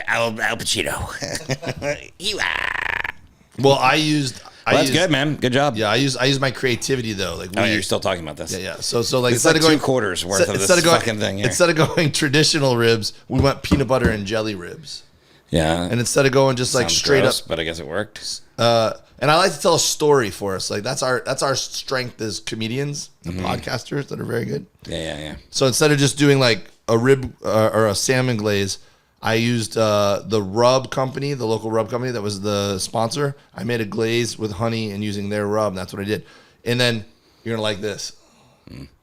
Al Pacino. You are. Well, I used. That's good, man. Good job. Yeah, I use my creativity though. Like, Oh, yeah, you're still talking about this. yeah. So like It's instead like of going 2/4 worth of this fucking thing here. Instead of going traditional ribs, we went peanut butter and jelly ribs. Yeah. And instead of going just like Sounds straight gross, up, but I guess it worked. and I like to tell a story for us. Like that's our strength as comedians and podcasters that are very good. Yeah. So instead of just doing like a rib or a salmon glaze, I used the rub company, the local rub company that was the sponsor. I made a glaze with honey and using their rub. And that's what I did. And then you're gonna like this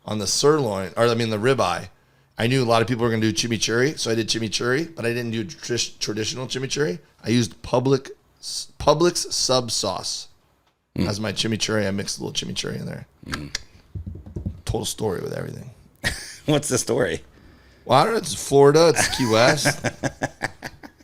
on the sirloin, the ribeye. I knew a lot of people were gonna do chimichurri, so I did chimichurri, but I didn't do traditional chimichurri. I used Publix sub sauce as my chimichurri. I mixed a little chimichurri in there. Total story with everything. What's the story? Well, I don't know. It's Florida. It's Key West.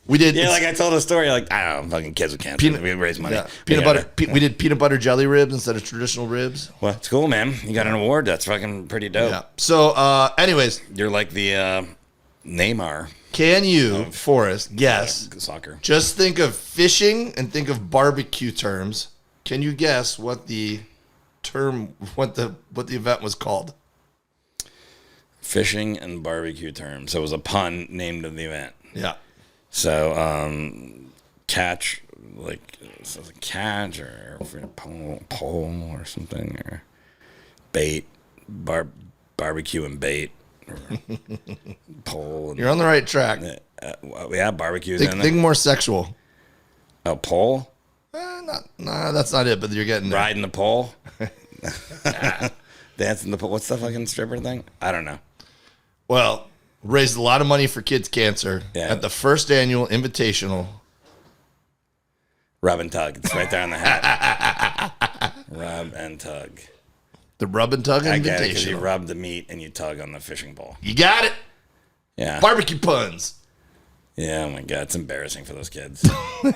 We did. Yeah, like I told a story. Like I don't know, fucking kids with cancer. We raise money. Yeah, peanut butter. We did peanut butter jelly ribs instead of traditional ribs. Well, it's cool, man. You got an award. That's fucking pretty dope. Yeah. So, anyways, You're like the Neymar can you, Forrest, guess? soccer. Just think of fishing and think of barbecue terms. Can you guess what the event was called? Fishing and barbecue terms. So it was a pun named of the event. Yeah. So catch, like so it's a catch or pole or something, or bait, barbecue and bait, or pole. And, You're on the right track. yeah, barbecues in Think there. more sexual. A pole, That's not it. But you're getting there. riding the pole, dancing the pole. What's the fucking stripper thing? I don't know. Well, raised a lot of money for kids' cancer at the first annual Invitational. Rub and tug. It's right there on the hat. Rub and tug. The Rub and Tug I get it because you Invitational. rub the meat and you tug on the fishing pole. You got it. Yeah. Barbecue puns. Yeah, oh my God. It's embarrassing for those kids. They're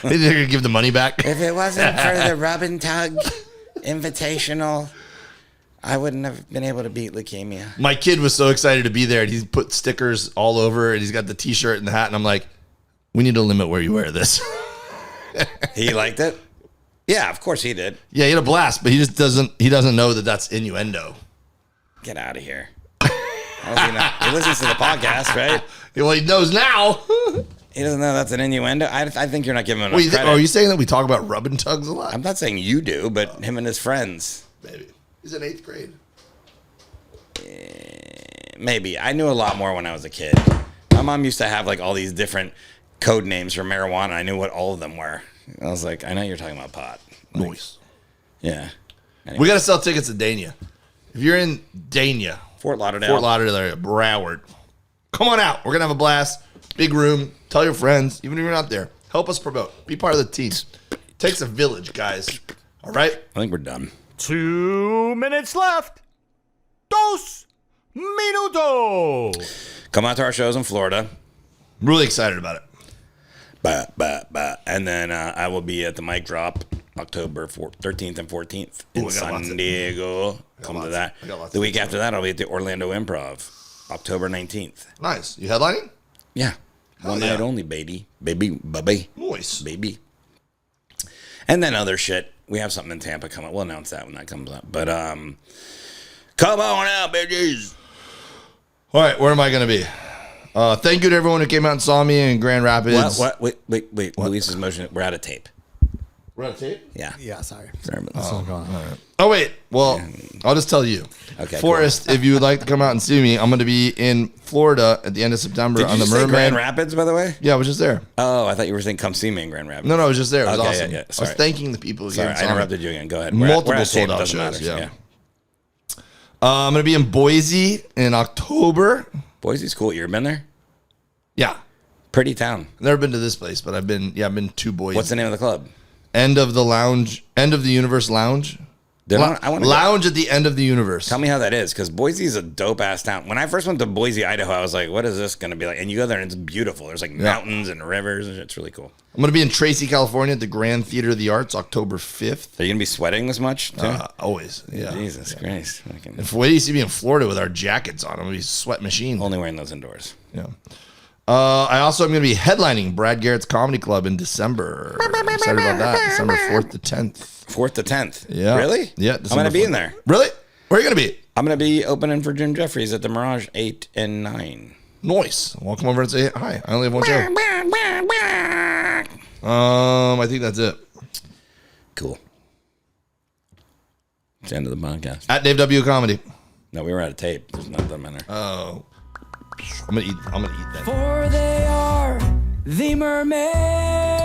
gonna give the money back. If it wasn't for the rub and tug invitational, I wouldn't have been able to beat leukemia. My kid was so excited to be there, and he's put stickers all over, and he's got the T-shirt and the hat, and I'm like, we need to limit where you wear this. He liked it? Yeah, of course he did. Yeah, he had a blast, but he just doesn't know that that's innuendo. Get out of here. How does he know? He listens to the podcast, right? Well, he knows now. He doesn't know that's an innuendo. I think you're not giving him enough Wait, credit. are you saying that we talk about rubbing tugs a lot? I'm not saying you do, but him and his friends. Maybe. He's in 8th grade. Maybe. I knew a lot more when I was a kid. My mom used to have like all these different code names for marijuana. I knew what all of them were. I was like, I know you're talking about pot. Like, Nice. yeah. Anyway. We got to sell tickets to Dania. If you're in Dania, Fort Lauderdale. Fort Lauderdale area, Broward, come on out. We're going to have a blast. Big room. Tell your friends, even if you're not there. Help us promote. Be part of the team. Takes a village, guys. All right? I think we're done. 2 minutes left. 2 minutos. Come out to our shows in Florida. I'm really excited about it. And then I will be at the Mic Drop October 13th and 14th in Ooh, I got lots San of- Diego. Come to lots- that. I got lots The of week after that, I'll be at the Orlando Improv, October 19th. Nice. You headlining? Yeah. One yeah. night only, baby. Baby. Nice. Baby. And then other shit. We have something in Tampa coming. We'll announce that when that comes up. But come on out, bitches. All right, where am I going to be? Thank you to everyone who came out and saw me in Grand Rapids. What? Wait. Luis is motioning. We're out of tape. We're on tape? Yeah. Yeah, sorry. Sorry about Still that. going on. Oh, wait. Well, I'll just tell you. Okay, Forrest, if you would like to come out and see me, I'm going to be in Florida at the end of September Did on you the say Mermen. Grand Rapids, by the way? Yeah, I was just there. Oh, I thought you were saying come see me in Grand Rapids. No, I was just there. It was Okay, awesome. yeah, I was sorry. thanking the people who Sorry, came and I saw me. interrupted you again. Go ahead. Multiple we're at tape, sold-out doesn't shows, matter, yeah. I'm going to be in Boise in October. Boise's cool. You ever been there? Yeah. Pretty town. Never been to this place, but I've been to Boise. What's the name of the club? End of the Universe Lounge. I want to Lounge at the end of the universe. Tell me how that is, because Boise is a dope ass town. When I first went to Boise, Idaho, I was like, "What is this going to be like?" And you go there, and it's beautiful. There's like mountains and rivers, and it's really cool. I'm going to be in Tracy, California, at the Grand Theater of the Arts, October 5th. Are you gonna be sweating this much? Too? Always, yeah. Jesus Christ! If wait till you see me in Florida with our jackets on, I'm gonna be a sweat machine. Only wearing those indoors. Yeah. I also am going to be headlining Brad Garrett's Comedy Club in December. I'm excited about that. December 4th to 10th. 4th to 10th. Yeah. Really? Yeah. I'm going to be in there. Really? Where are you going to be? I'm going to be opening for Jim Jeffries at the Mirage 8 and 9. Nice. Well, come over and say hi. I only have one show. I think that's it. Cool. It's the end of the podcast. At Dave W. Comedy. No, we were out of tape. There's nothing in there. Oh. I'm gonna eat that. For they are the mermen.